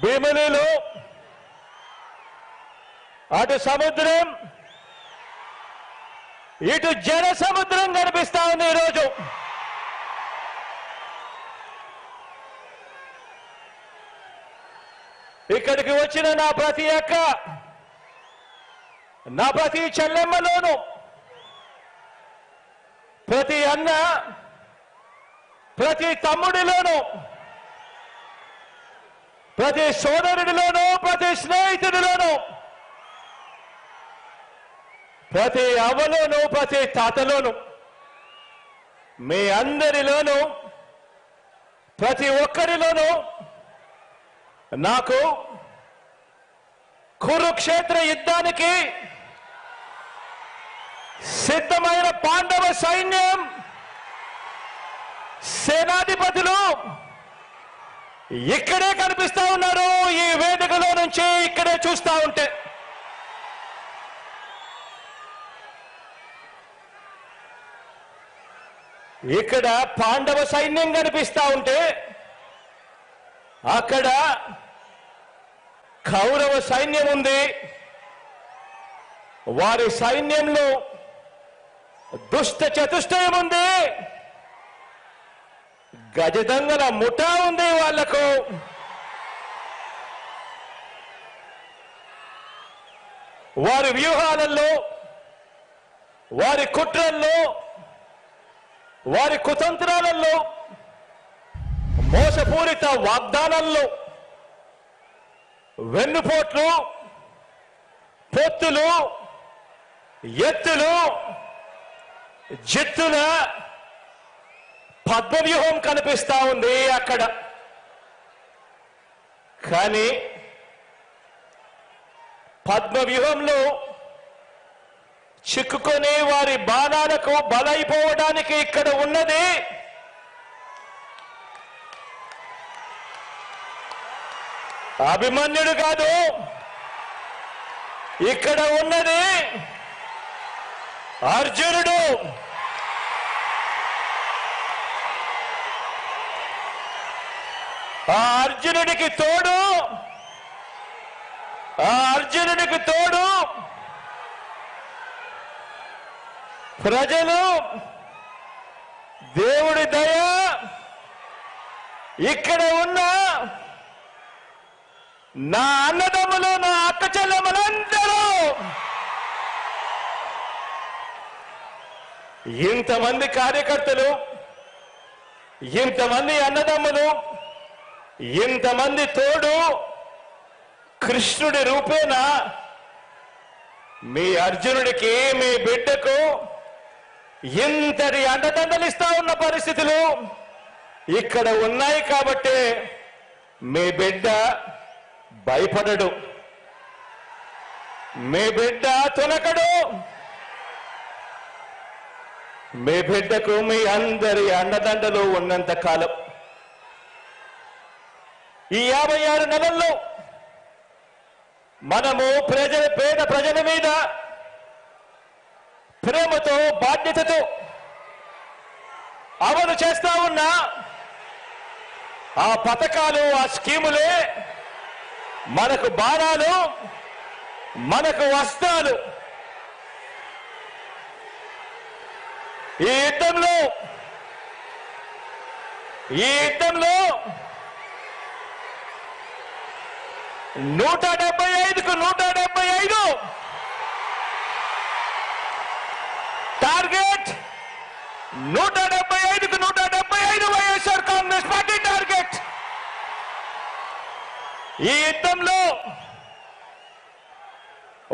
భీమిలిలో అటు సముద్రం ఇటు జన సముద్రం కనిపిస్తా ఉంది. ఈరోజు ఇక్కడికి వచ్చిన నా ప్రతి అక్క, నా ప్రతి చెల్లెమ్మలోను, ప్రతి అన్న, ప్రతి తమ్ముడిలోను, ప్రతి సోదరుడిలోను, ప్రతి స్నేహితుడిలోను, ప్రతి అవ్వలోను, ప్రతి తాతలోను, మీ అందరిలోను, ప్రతి ఒక్కరిలోనూ నాకు కురుక్షేత్ర యుద్ధానికి సిద్ధమైన పాండవ సైన్యం సేనాధిపతులు ఇక్కడే కనిపిస్తా ఉన్నారు. ఈ వేదికలో నుంచి ఇక్కడే చూస్తా ఉంటే ఇక్కడ పాండవ సైన్యం కనిపిస్తా ఉంటే అక్కడ కౌరవ సైన్యం ఉంది. వారి సైన్యంలో దుష్ట చతుష్టయం ఉంది, గజదంగల ముఠా ఉంది. వాళ్లకు వారి వ్యూహాలలో, వారి కుట్రల్లో, వారి కుతంత్రాలలో, మోసపూరిత వాగ్దానాల్లో, వెన్నుపోట్లు, పొత్తులు, ఎత్తులు, జిత్తుల పద్మవ్యూహం కనిపిస్తా ఉంది అక్కడ. కానీ పద్మవ్యూహంలో చిక్కుకొని వారి బాణాలకు బలైపోవడానికి ఇక్కడ ఉన్నది అభిమన్యుడు కాదు, ఇక్కడ ఉన్నది అర్జునుడు. ఆ అర్జునుడికి తోడు ప్రజలు, దేవుడి దయ, ఇక్కడ ఉన్న నా అన్నదమ్ములు, నా అక్క చెల్లెమ్మలందరూ, ఇంతమంది కార్యకర్తలు, ఇంతమంది అన్నదమ్ములు, ఇంతమంది తోడు కృష్ణుడి రూపేణ మీ అర్జునుడికి, మీ బిడ్డకు ఇంతటి అండదండలిస్తా ఉన్న పరిస్థితులు ఇక్కడ ఉన్నాయి. కాబట్టి మీ బిడ్డ భయపడడు, మీ బిడ్డ తొలకడు. మీ బిడ్డకు మీ అందరి అండదండలు ఉన్నంత కాలం, ఈ 56 నెలల్లో మనము పేద ప్రజల మీద ప్రేమతో, బాధ్యతతో అమలు చేస్తా ఉన్న ఆ పథకాలు, ఆ స్కీములే మనకు బాణాలు, మనకు వస్త్రాలు. ఈ యుద్ధంలో 175కు 175 టార్గెట్, 175కు 175 వైఎస్ఆర్ కాంగ్రెస్ పార్టీ టార్గెట్. ఈ యుద్ధంలో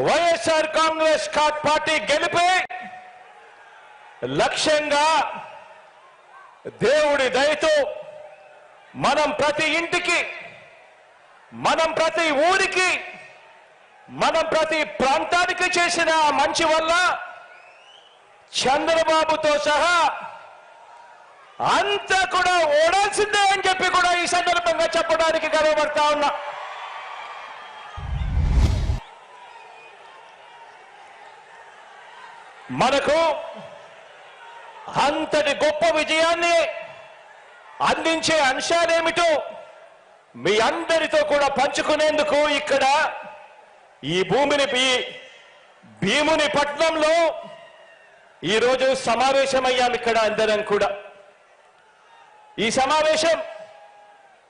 వైఎస్ఆర్ కాంగ్రెస్ పార్టీ గెలిపే లక్ష్యంగా దేవుడి దయతో మనం ప్రతి ఇంటికి, మనం ప్రతి ఊరికి, మనం ప్రతి ప్రాంతానికి చేసిన మంచి వల్ల చంద్రబాబుతో సహా అంతా కూడా ఓడాల్సిందే అని చెప్పి కూడా ఈ సందర్భంగా చెప్పడానికి గర్వపడతా ఉన్నా. మనకు అంతటి గొప్ప విజయాన్ని అందించే అంశాలేమిటో మీ అందరితో కూడా పంచుకునేందుకు ఇక్కడ ఈ భీముని పట్నంలో ఈరోజు సమావేశమయ్యాం. ఇక్కడ అందరం కూడా ఈ సమావేశం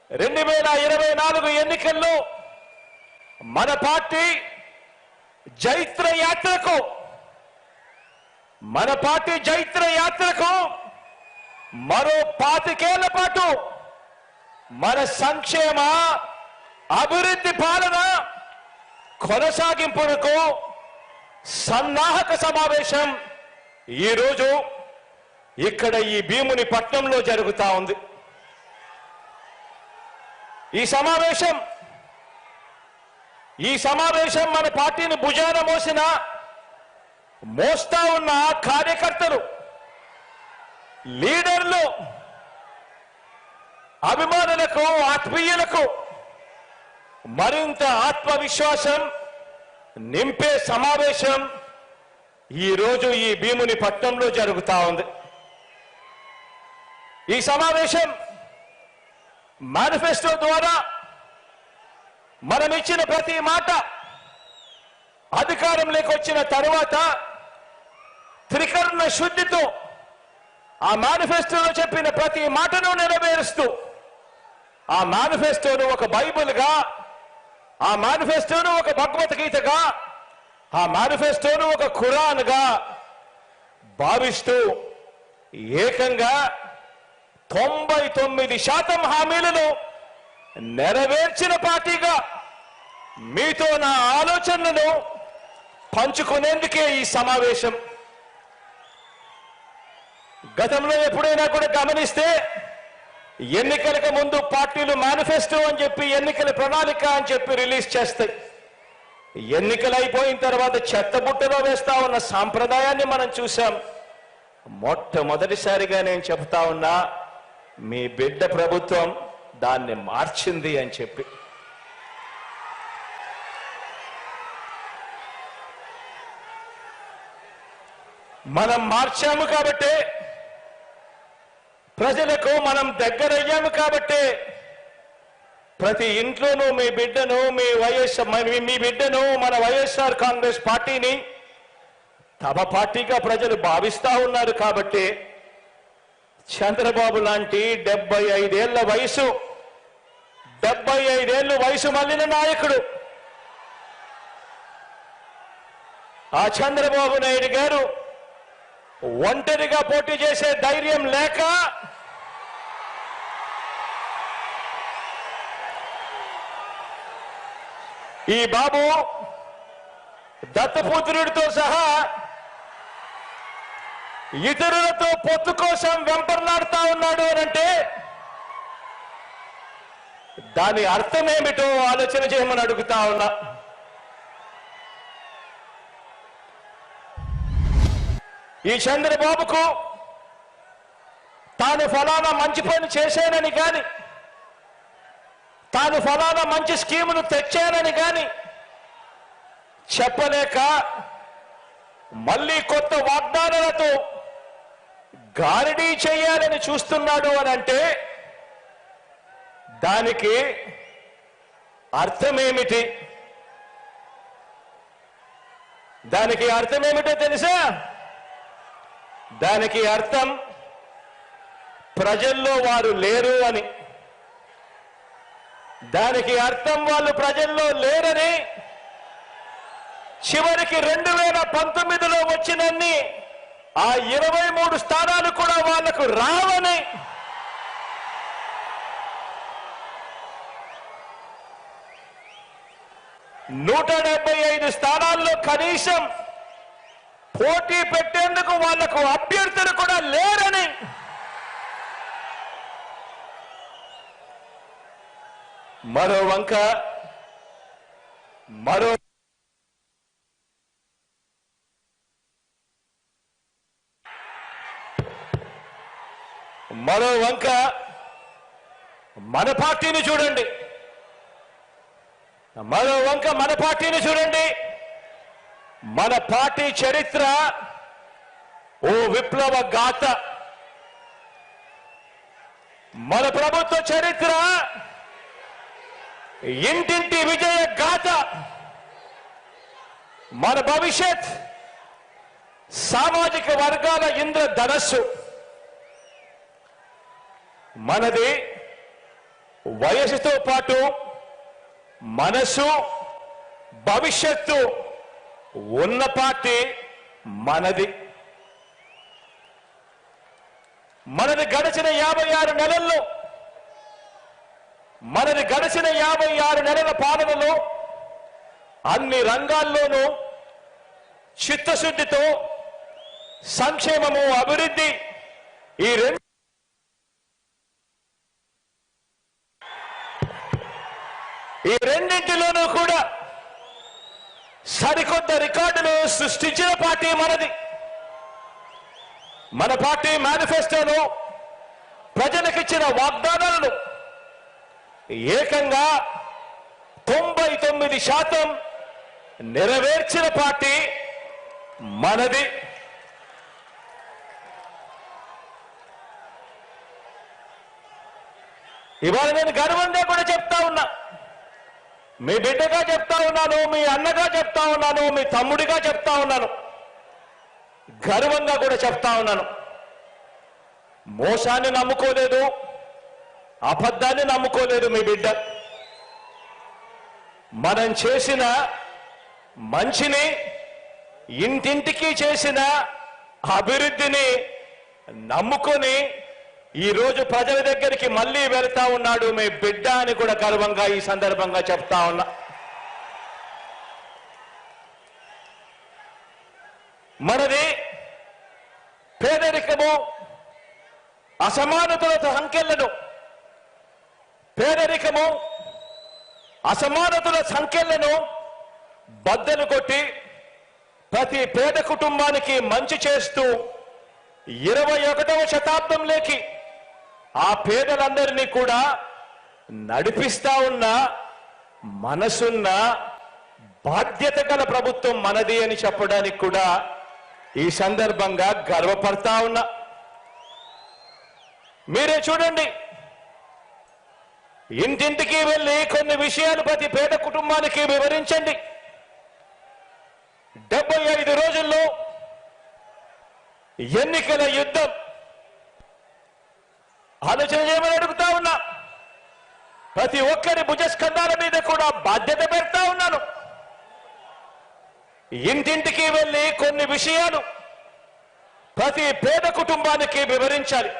2024 ఎన్నికల్లో మన పార్టీ జైత్ర యాత్రకు మరో 25 ఏళ్ల పాటు మన సంక్షేమ అభివృద్ధి పాలన కొనసాగింపునకు సన్నాహక సమావేశం ఈరోజు ఇక్కడ ఈ భీముని పట్నంలో జరుగుతా ఉంది. ఈ సమావేశం మన పార్టీని భుజాన మోస్తా ఉన్న కార్యకర్తలు, లీడర్లు, అభిమానులకు, ఆత్మీయులకు మరింత ఆత్మవిశ్వాసం నింపే సమావేశం ఈరోజు ఈ భీముని పట్నంలో జరుగుతా ఉంది. ఈ సమావేశం మేనిఫెస్టో ద్వారా మనం ఇచ్చిన ప్రతి మాట అధికారంలోకి వచ్చిన తరువాత త్రికరణ శుద్ధితో ఆ మేనిఫెస్టోలో చెప్పిన ప్రతి మాటను నెరవేరుస్తూ ఆ మేనిఫెస్టోను ఒక బైబిల్గా, ఆ మేనిఫెస్టోను ఒక భగవద్గీతగా, ఆ మేనిఫెస్టోను ఒక ఖురాన్గా భావిస్తూ ఏకంగా 99% హామీలను నెరవేర్చిన పార్టీగా మీతో నా ఆలోచనలను పంచుకునేందుకే ఈ సమావేశం. గతంలో ఎప్పుడైనా కూడా గమనిస్తే ఎన్నికలకు ముందు పార్టీలు మేనిఫెస్టో అని చెప్పి, ఎన్నికల ప్రణాళిక అని చెప్పి రిలీజ్ చేస్తాయి. ఎన్నికలు అయిపోయిన తర్వాత చెత్తబుట్టలో వేస్తా ఉన్న సాంప్రదాయాన్ని మనం చూసాం. మొట్టమొదటిసారిగా నేను చెప్తా ఉన్నా, మీ బిడ్డ ప్రభుత్వం దాన్ని మార్చింది అని చెప్పి. మనం మార్చాము కాబట్టి, ప్రజలకు మనం దగ్గరయ్యాము కాబట్టి ప్రతి ఇంట్లోనూ మీ బిడ్డను, మీ బిడ్డను, మన వైఎస్ఆర్ కాంగ్రెస్ పార్టీని తమ పార్టీగా ప్రజలు భావిస్తా ఉన్నారు. కాబట్టి చంద్రబాబు లాంటి 75 వయసు మళ్ళిన నాయకుడు, ఆ చంద్రబాబు నాయుడు గారు ఒంటరిగా పోటీ చేసే ధైర్యం లేక ఈ బాబు దత్తపుత్రుడితో సహా ఇతరులతో పొత్తు కోసం వెంపర్లాడుతా ఉన్నాడు అనంటే దాని అర్థమేమిటో ఆలోచన చేయమని అడుగుతా ఉన్నా. ఈ చంద్రబాబుకు తాను ఫలానా మంచి పని చేశానని కానీ, తాను ఫలానా మంచి స్కీమును తెచ్చానని కానీ చెప్పలేక మళ్ళీ కొత్త వాగ్దానాలతో గారడీ చేయాలని చూస్తున్నాడు అని అంటే దానికి అర్థమేమిటి? దానికి అర్థమేమిటో తెలుసా? దానికి అర్థం ప్రజల్లో వారు లేరు అని. దానికి అర్థం వాళ్ళు ప్రజల్లో లేరని, చివరికి 2019లో వచ్చినన్ని ఆ 23 స్థానాలు కూడా వాళ్లకు రావని, 175 స్థానాల్లో కనీసం పోటీ పెట్టేందుకు వాళ్లకు అభ్యర్థులు కూడా లేరని, మరో వంక మన పార్టీని చూడండి. మన పార్టీ చరిత్ర ఓ విప్లవ గాథ. మన ప్రభుత్వ చరిత్ర ఇంటింటి విజయ గాథ, మన భవిష్యత్, సామాజిక వర్గాల ఇంద్రధనస్సు మనది. వయసుతో పాటు మనసు, భవిష్యత్తు ఉన్న పార్టీ మనది. మనది గడిచిన 56 నెలల్లో, మనది గడిచిన 56 నెలల పాలనలో అన్ని రంగాల్లోనూ చిత్తశుద్ధితో సంక్షేమము, అభివృద్ధి ఈ రెండింటిలోనూ కూడా సరికొత్త రికార్డులు సృష్టించిన పార్టీ మనది. మన పార్టీ మేనిఫెస్టోలో ప్రజలకిచ్చిన వాగ్దానాలను ఏకంగా 99% నెరవేర్చిన పార్టీ మనది. ఇవాళ నేను గర్వంగా కూడా చెప్తా ఉన్నా, మీ బిడ్డగా చెప్తా ఉన్నాను, మీ అన్నగా చెప్తా ఉన్నాను, మీ తమ్ముడిగా చెప్తా ఉన్నాను, గర్వంగా కూడా చెప్తా ఉన్నాను. మోసాన్ని నమ్ముకోలేదు, అబద్ధాన్ని నమ్ముకోలేదు మీ బిడ్డ. మనం చేసిన మంచిని, ఇంటింటికి చేసిన అభివృద్ధిని నమ్ముకొని ఈరోజు ప్రజల దగ్గరికి మళ్ళీ వెళ్తా ఉన్నాడు మీ బిడ్డ అని కూడా గర్వంగా ఈ సందర్భంగా చెప్తా ఉన్నా. మనది పేదరికము, అసమానతల సంఖ్యలను, పేదరికము, అసమానతల సంఖ్యలను బద్దలు కొట్టి ప్రతి పేద కుటుంబానికి మంచి చేస్తూ 21వ శతాబ్దంలోకి ఆ పేదలందరినీ కూడా నడిపిస్తా ఉన్న మనసున్న బాధ్యత గల ప్రభుత్వం మనది అని చెప్పడానికి కూడా ఈ సందర్భంగా గర్వపడతా ఉన్నా. మీరే చూడండి, ఇంటింటికి వెళ్ళి కొన్ని విషయాలు ప్రతి పేద కుటుంబానికి వివరించండి. 75 రోజుల్లో ఎన్నికల యుద్ధం ఆలోచన చేయమని అడుగుతా ఉన్నా. ప్రతి ఒక్కరి భుజస్కంధాల మీద కూడా బాధ్యత పెడతా ఉన్నాను. ఇంటింటికి వెళ్ళి కొన్ని విషయాలు ప్రతి పేద కుటుంబానికి వివరించాలి.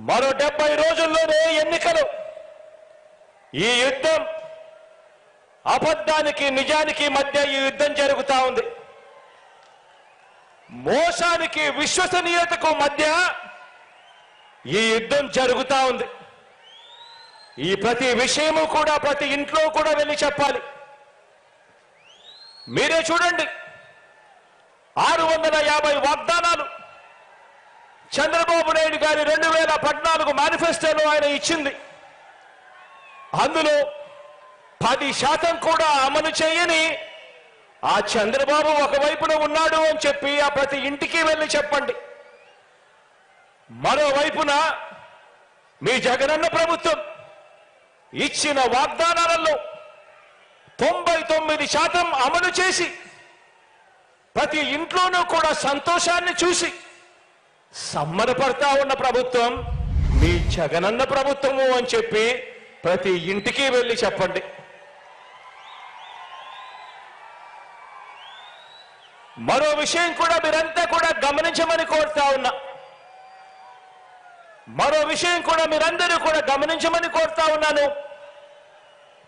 మరో 70 రోజుల్లోనే ఎన్నికలు. ఈ యుద్ధం అబద్ధానికి, నిజానికి మధ్య ఈ యుద్ధం జరుగుతా ఉంది. మోసానికి, విశ్వసనీయతకు మధ్య ఈ యుద్ధం జరుగుతా ఉంది. ఈ ప్రతి విషయము కూడా ప్రతి ఇంట్లో కూడా వెళ్ళి చెప్పాలి. మీరే చూడండి, 650 వాగ్దానాలు చంద్రబాబు నాయుడు గారి 2014 మేనిఫెస్టోలో ఆయన ఇచ్చింది. అందులో 10% కూడా అమలు చేయని ఆ చంద్రబాబు ఒకవైపున ఉన్నాడు అని చెప్పి ఆ ప్రతి ఇంటికి వెళ్ళి చెప్పండి. మరోవైపున మీ జగనన్న ప్రభుత్వం ఇచ్చిన వాగ్దానాలలో 99% అమలు చేసి ప్రతి ఇంట్లోనూ కూడా సంతోషాన్ని చూసి సమ్మరపడతా ఉన్న ప్రభుత్వం మీ జగనన్న ప్రభుత్వము అని చెప్పి ప్రతి ఇంటికి వెళ్ళి చెప్పండి. మరో విషయం కూడా మీరంతా కూడా గమనించమని కోరుతా ఉన్నా. మరో విషయం కూడా మీరందరూ కూడా గమనించమని కోరుతా ఉన్నాను.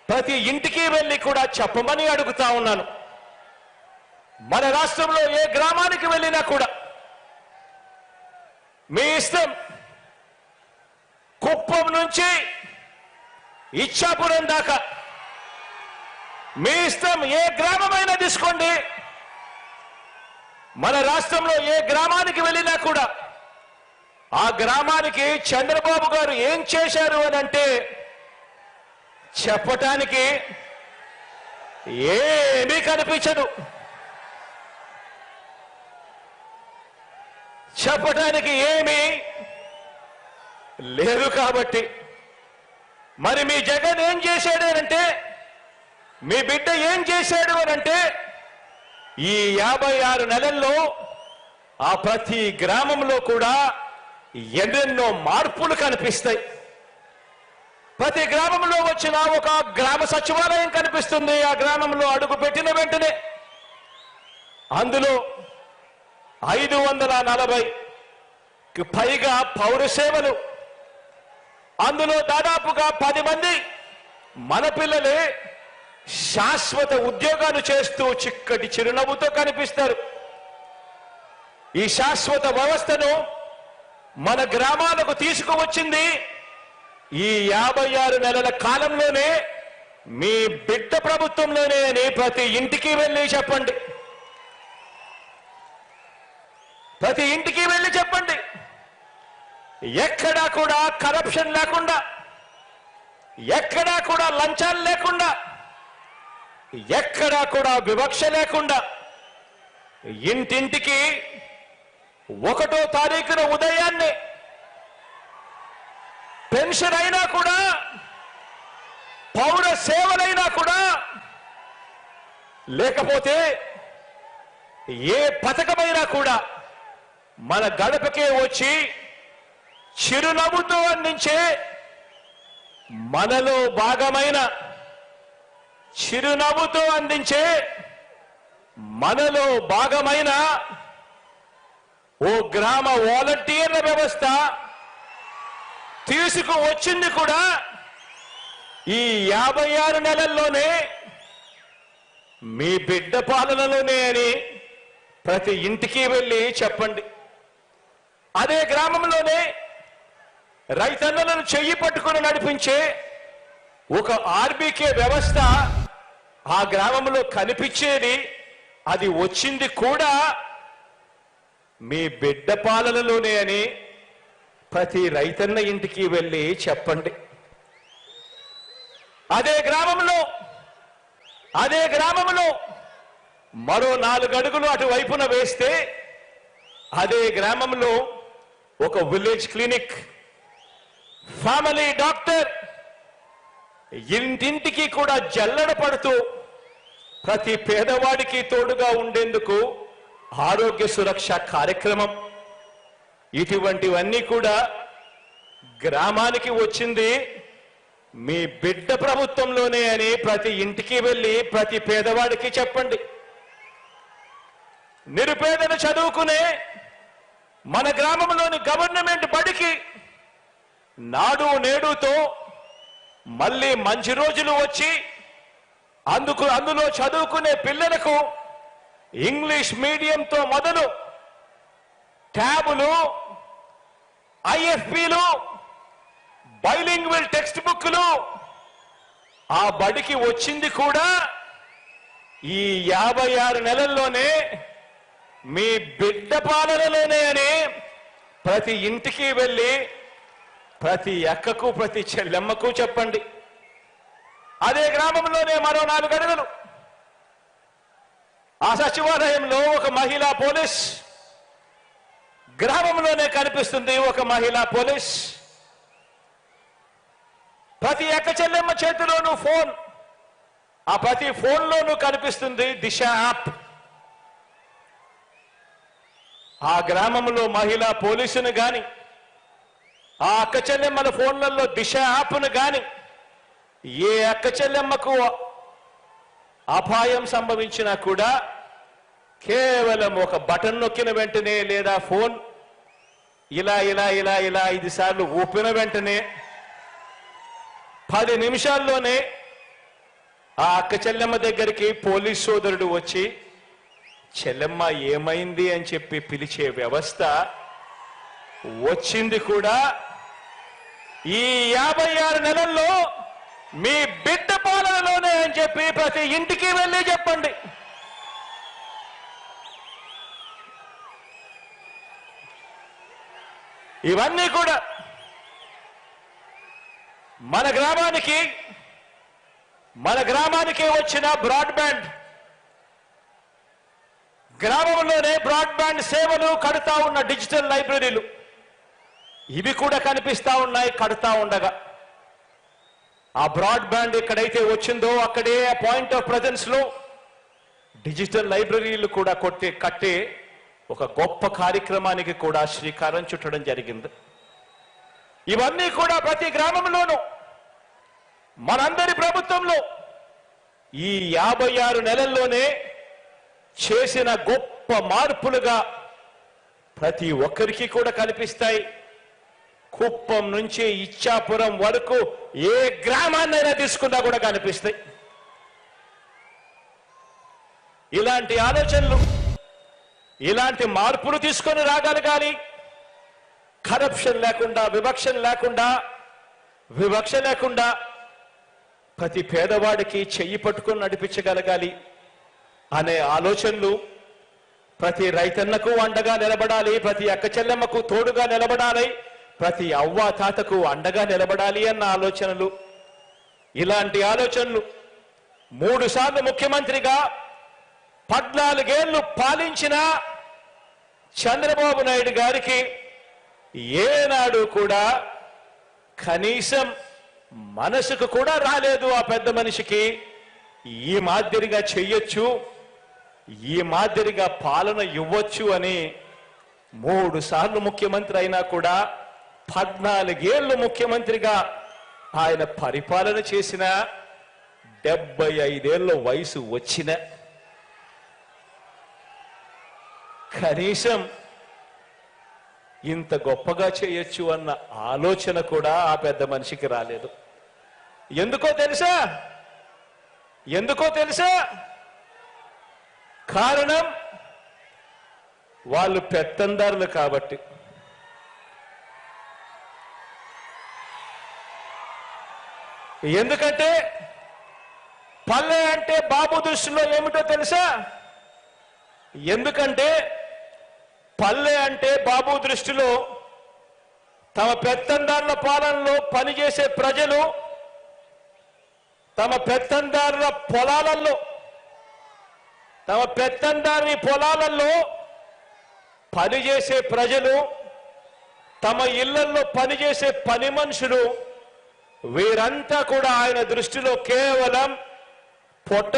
ప్రతి ఇంటికి వెళ్ళి కూడా చెప్పమని అడుగుతా ఉన్నాను. మన రాష్ట్రంలో ఏ గ్రామానికి వెళ్ళినా కూడా మీ ఇష్టం, కుప్పం నుంచి ఇచ్చాపురం దాకా మీ ఇష్టం, ఏ గ్రామమైనా తీసుకోండి. మన రాష్ట్రంలో ఏ గ్రామానికి వెళ్ళినా కూడా ఆ గ్రామానికి చంద్రబాబు గారు ఏం చేశారు అని అంటే చెప్పటానికి ఏమీ కనిపించదు. చెప్పటానికి ఏమీ లేదు. కాబట్టి మరి మీ జగన్ ఏం చేశాడు అంటే, మీ బిడ్డ ఏం చేశాడు అంటే, ఈ 56 నెలల్లో ఆ ప్రతి గ్రామంలో కూడా ఎన్నెన్నో మార్పులు కనిపిస్తాయి. ప్రతి గ్రామంలో వచ్చిన ఒక గ్రామ సచివాలయం కనిపిస్తుంది. ఆ గ్రామంలో అడుగు పెట్టిన వెంటనే అందులో 540కి పైగా పౌర సేవలు, అందులో దాదాపుగా 10 మంది మన పిల్లలే శాశ్వత ఉద్యోగాలు చేస్తూ చిక్కటి చిరునవ్వుతో కనిపిస్తారు. ఈ శాశ్వత వ్యవస్థను మన గ్రామాలకు తీసుకువచ్చింది ఈ 56 నెలల కాలంలోనే, మీ బిడ్డ ప్రభుత్వంలోనే అని ప్రతి ఇంటికి వెళ్ళి చెప్పండి. ప్రతి ఇంటికి వెళ్ళి చెప్పండి. ఎక్కడా కూడా కరప్షన్ లేకుండా, ఎక్కడా కూడా లంచాలు లేకుండా, ఎక్కడా కూడా వివక్ష లేకుండా, ఇంటింటికి 1వ తారీఖున ఉదయాన్నే పెన్షన్ అయినా కూడా, పౌర సేవలైనా కూడా, లేకపోతే ఏ పథకమైనా కూడా మన గడపకే వచ్చి చిరునవ్వుతో అందించే, మనలో భాగమైన చిరునవ్వుతో అందించే, మనలో భాగమైన ఓ గ్రామ వాలంటీర్ల వ్యవస్థ తీసుకువచ్చింది కూడా ఈ 56 నెలల్లోనే, మీ బిడ్డ పాలనలోనే అని ప్రతి ఇంటికి వెళ్ళి చెప్పండి. అదే గ్రామంలోనే రైతన్నలను చెయ్యి పట్టుకుని నడిపించే ఒక ఆర్బీకే వ్యవస్థ ఆ గ్రామంలో కనిపించేది, అది వచ్చింది కూడా మీ బిడ్డ పాలనలోనే అని ప్రతి రైతన్న ఇంటికి వెళ్ళి చెప్పండి. అదే గ్రామంలో మరో 4 అడుగులు అటువైపున వేస్తే అదే గ్రామంలో ఒక విలేజ్ క్లినిక్, ఫ్యామిలీ డాక్టర్ ఇంటింటికి కూడా జల్లెడ పడుతూ ప్రతి పేదవాడికి తోడుగా ఉండేందుకు ఆరోగ్య సురక్ష కార్యక్రమం, ఇటువంటివన్నీ కూడా గ్రామానికి వచ్చింది మీ బిడ్డ ప్రభుత్వంలోనే అని ప్రతి ఇంటికి వెళ్ళి ప్రతి పేదవాడికి చెప్పండి. నిరుపేదను చదువుకునే మన గ్రామంలోని గవర్నమెంట్ బడికి నాడు నేడుతో మళ్ళీ మంచి రోజులు వచ్చి అందులో చదువుకునే పిల్లలకు ఇంగ్లీష్ మీడియంతో మొదలు ట్యాబులు, ఐఎఫ్పీలు, బైలింగ్వల్ టెక్స్ట్ బుక్లు ఆ బడికి వచ్చింది కూడా ఈ 56 నెలల్లోనే, మీ బిడ్డ పాలనలోనే అని ప్రతి ఇంటికి వెళ్ళి ప్రతి అక్కకు ప్రతి చెల్లెమ్మకు చెప్పండి. అదే గ్రామంలోనే మరో 4 అడుగులు ఆ సచివాలయంలో ఒక మహిళా పోలీస్, గ్రామంలోనే కనిపిస్తుంది ఒక మహిళా పోలీస్. ప్రతి అక్క చెల్లెమ్మ చేతిలోనూ ఫోన్, ఆ ప్రతి ఫోన్లోనూ కనిపిస్తుంది దిశ యాప్. ఆ గ్రామంలో మహిళా పోలీసును గాని, ఆ అక్క చెల్లెమ్మల ఫోన్లలో దిశ యాప్ను గాని, ఏ అక్క చెల్లెమ్మకు అపాయం సంభవించినా కూడా కేవలం ఒక బటన్ నొక్కిన వెంటనే, లేదా ఫోన్ ఇలా 5 సార్లు ఊపిన వెంటనే 10 నిమిషాల్లోనే ఆ అక్క చెల్లెమ్మ దగ్గరికి పోలీస్ సోదరుడు వచ్చి చెల్లెమ్మ ఏమైంది అని చెప్పి పిలిచే వ్యవస్థ వచ్చింది కూడా ఈ 56 నెలల్లో మీ బిడ్డ పాలనలోనే అని చెప్పి ప్రతి ఇంటికి వెళ్ళి చెప్పండి. ఇవన్నీ కూడా మన గ్రామానికి వచ్చిన బ్రాడ్బ్యాండ్, గ్రామంలోనే బ్రాడ్బ్యాండ్ సేవలు కడుతా ఉన్న డిజిటల్ లైబ్రరీలు, ఇవి కూడా కనిపిస్తా ఉన్నాయి కడుతా ఉండగా. ఆ బ్రాడ్బ్యాండ్ ఎక్కడైతే వచ్చిందో అక్కడే పాయింట్ ఆఫ్ ప్రెజెన్స్ లో డిజిటల్ లైబ్రరీలు కూడా కట్టే ఒక గొప్ప కార్యక్రమానికి కూడా శ్రీకారం చుట్టడం జరిగింది. ఇవన్నీ కూడా ప్రతి గ్రామంలోనూ మనందరి ప్రభుత్వంలో ఈ 56 నెలల్లోనే చేసిన గొప్ప మార్పులుగా ప్రతి ఒక్కరికి కూడా కనిపిస్తాయి. కుప్పం నుంచి ఇచ్చాపురం వరకు ఏ గ్రామాన్నైనా తీసుకున్నా కూడా కనిపిస్తాయి. ఇలాంటి ఆలోచనలు, ఇలాంటి మార్పులు తీసుకొని రాగలగాలి. కరప్షన్ లేకుండా, వివక్ష లేకుండా ప్రతి పేదవాడికి చెయ్యి పట్టుకొని నడిపించగలగాలి అనే ఆలోచనలు, ప్రతి రైతన్నకు అండగా నిలబడాలి, ప్రతి అక్క చెల్లెమ్మకు తోడుగా నిలబడాలి, ప్రతి అవ్వ తాతకు అండగా నిలబడాలి అన్న ఆలోచనలు, ఇలాంటి ఆలోచనలు 3 సార్లు ముఖ్యమంత్రిగా 14 ఏళ్లు పాలించిన చంద్రబాబు నాయుడు గారికి ఏనాడు కూడా కనీసం మనసుకు కూడా రాలేదు ఆ పెద్ద మనిషికి ఈ మాదిరిగా చెయ్యొచ్చు, ఈ మాదిరిగా పాలన ఇవ్వచ్చు అని. 3 సార్లు ముఖ్యమంత్రి అయినా కూడా 14 ఏళ్లు ముఖ్యమంత్రిగా ఆయన పరిపాలన చేసిన 75 ఏళ్ల వయసు వచ్చిన కనీసం ఇంత గొప్పగా చేయొచ్చు అన్న ఆలోచన కూడా ఆ పెద్ద మనిషికి రాలేదు. ఎందుకో తెలుసా? కారణం వాళ్ళు పెత్తందారులు కాబట్టి. ఎందుకంటే పల్లె అంటే బాబు దృష్టిలో ఏమిటో తెలుసా? ఎందుకంటే పల్లె అంటే బాబు దృష్టిలో తమ పెత్తందారుల పాలనలో పనిచేసే ప్రజలు, తమ పెత్తందారుల పొలాలలో పనిచేసే ప్రజలు, తమ ఇళ్లలో పనిచేసే పని మనుషులు, వీరంతా కూడా ఆయన దృష్టిలో కేవలం పొట్ట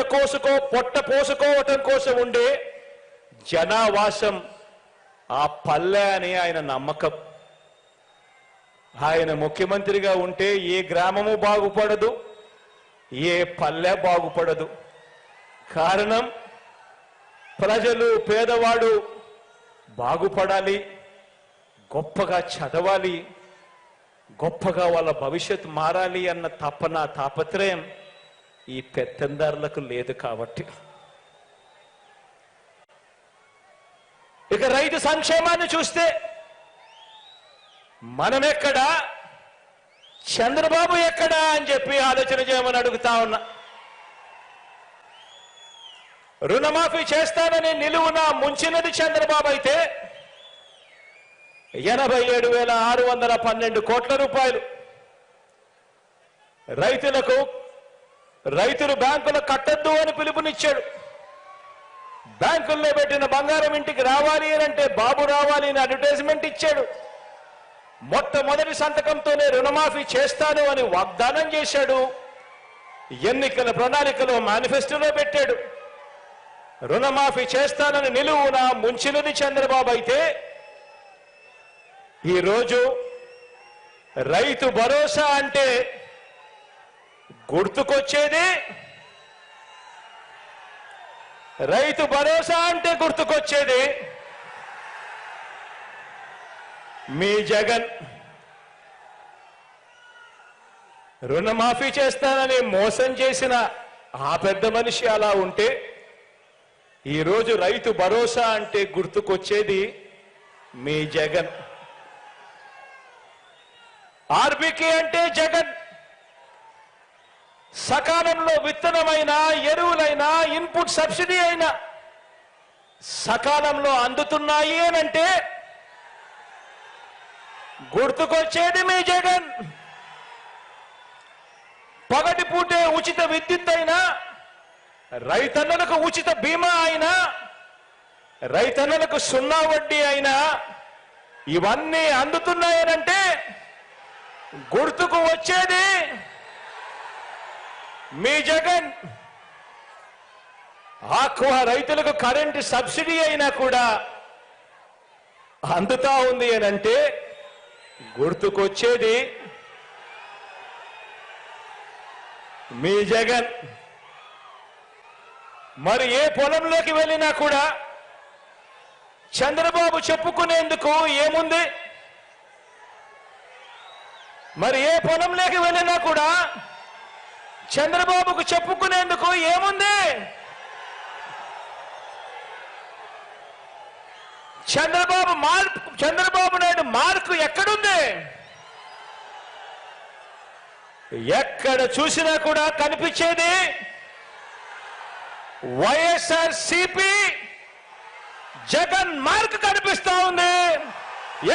పోసుకోవటం కోసం ఉండే జనావాసం ఆ పల్లె అని ఆయన నమ్మకం. ఆయన ముఖ్యమంత్రిగా ఉంటే ఏ గ్రామము బాగుపడదు, ఏ పల్లె బాగుపడదు. కారణం ప్రజలు, పేదవాడు బాగుపడాలి, గొప్పగా చదవాలి, గొప్పగా వాళ్ళ భవిష్యత్తు మారాలి అన్న తాపత్రయం ఈ పెత్తందారులకు లేదు కాబట్టి. ఇక రైతు సంక్షేమాన్ని చూస్తే మనమెక్కడా, చంద్రబాబు ఎక్కడా అని చెప్పి ఆలోచన చేయమని అడుగుతా ఉన్నా. రుణమాఫీ చేస్తానని నిలువున ముంచినది చంద్రబాబు అయితే 87,612 కోట్ల రూపాయలు రైతులు బ్యాంకులు కట్టద్దు అని పిలుపునిచ్చాడు. బ్యాంకుల్లో పెట్టిన బంగారం ఇంటికి రావాలి అంటే బాబు రావాలి అని అడ్వర్టైజ్మెంట్ ఇచ్చాడు. మొట్టమొదటి సంతకంతోనే రుణమాఫీ చేస్తాను అని వాగ్దానం చేశాడు. ఎన్నికల ప్రణాళికలో మేనిఫెస్టోలో పెట్టాడు. రుణమాఫీ చేస్తానని నిలువున ముంచినది చంద్రబాబు అయితే ఈరోజు రైతు భరోసా అంటే గుర్తుకొచ్చేది మీ జగన్. రుణమాఫీ చేస్తానని మోసం చేసిన ఆ పెద్ద మనిషి అలా ఉంటే ఈరోజు రైతు భరోసా అంటే గుర్తుకొచ్చేది మీ జగన్. ఆర్బీకే అంటే జగన్. సకాలంలో విత్తనమైన, ఎరువులైనా, ఇన్పుట్ సబ్సిడీ అయినా సకాలంలో అందుతున్నాయి అనంటే గుర్తుకొచ్చేది మీ జగన్. పగటిపూటే ఉచిత విద్యుత్ అయినా, రైతన్నలకు ఉచిత బీమా అయినా, రైతన్నలకు 0 వడ్డీ అయినా ఇవన్నీ అందుతున్నాయనంటే గుర్తుకు వచ్చేది మీ జగన్ ఆక్వా రైతులకు కరెంటు సబ్సిడీ అయినా కూడా అందుతా ఉంది అని అంటే గుర్తుకొచ్చేది మీ జగన్. మరి ఏ పొలంలోకి వెళ్ళినా కూడా చంద్రబాబు చెప్పుకునేందుకు ఏముంది? మరి ఏ పొలంలోకి వెళ్ళినా కూడా చంద్రబాబుకు చెప్పుకునేందుకు ఏముంది? చంద్రబాబు నాయుడు మార్కు ఎక్కడుంది? ఎక్కడ చూసినా కూడా కనిపించేది వైఎస్ఆర్సీపీ జగన్ మార్క్ కనిపిస్తా ఉంది.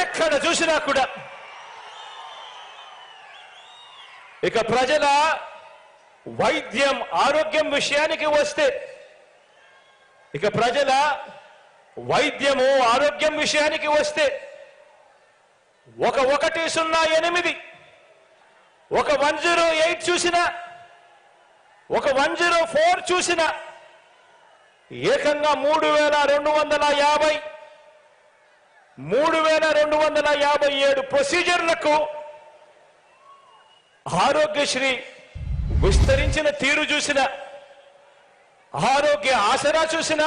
ఎక్కడ చూసినా కూడా. ఇక ప్రజల వైద్యం ఆరోగ్యం విషయానికి వస్తే, ఇక ప్రజల వైద్యము ఆరోగ్యం విషయానికి వస్తే 108 ఒక 108 చూసినా, ఒక 104 చూసినా ఏకంగా 3257 ప్రొసీజర్లకు ఆరోగ్యశ్రీ విస్తరించిన తీరు చూసిన, ఆరోగ్య ఆసరా చూసిన,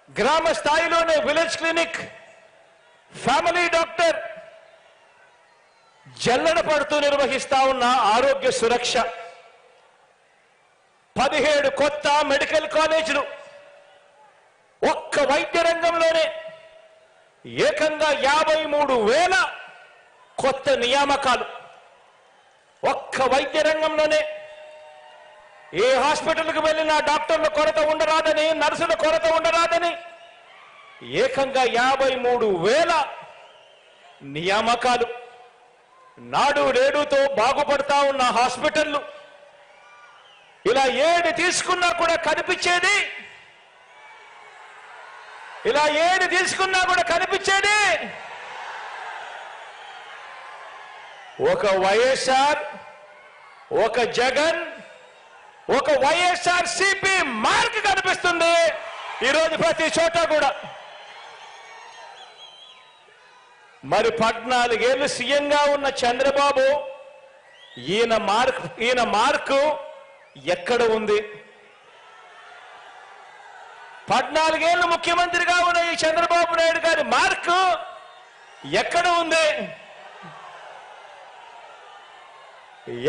గ్రామ స్థాయిలోనే విలేజ్ క్లినిక్, ఫ్యామిలీ డాక్టర్ జల్లెడ పడుతూ నిర్వహిస్తా ఉన్న ఆరోగ్య సురక్ష, 17 కొత్త మెడికల్ కాలేజీలు, ఒక్క వైద్య రంగంలోనే ఏకంగా 53,000 కొత్త నియామకాలు. ఒక్క వైద్య రంగంలోనే ఏ హాస్పిటల్కి వెళ్ళినా డాక్టర్ల కొరత ఉండరాదని, నర్సుల కొరత ఉండరాదని ఏకంగా 53,000 నియామకాలు. నాడు నేడుతో బాగుపడతా ఉన్న హాస్పిటళ్లు, ఇలా ఏది తీసుకున్నా కూడా కనిపించేది, ఇలా ఏది తీసుకున్నా కూడా కనిపించేది ఒక వైఎస్ఆర్, ఒక జగన్, ఒక వైఎస్ఆర్సీపీ మార్క్ కనిపిస్తుంది ఈరోజు ప్రతి చోట కూడా. మరి 14 ఏళ్ళు సీఎంగా ఉన్న చంద్రబాబు ఈయన మార్కు ఎక్కడ ఉంది? 14 ఏళ్ళు ముఖ్యమంత్రిగా ఉన్న ఈ చంద్రబాబు నాయుడు గారి మార్కు ఎక్కడ ఉంది?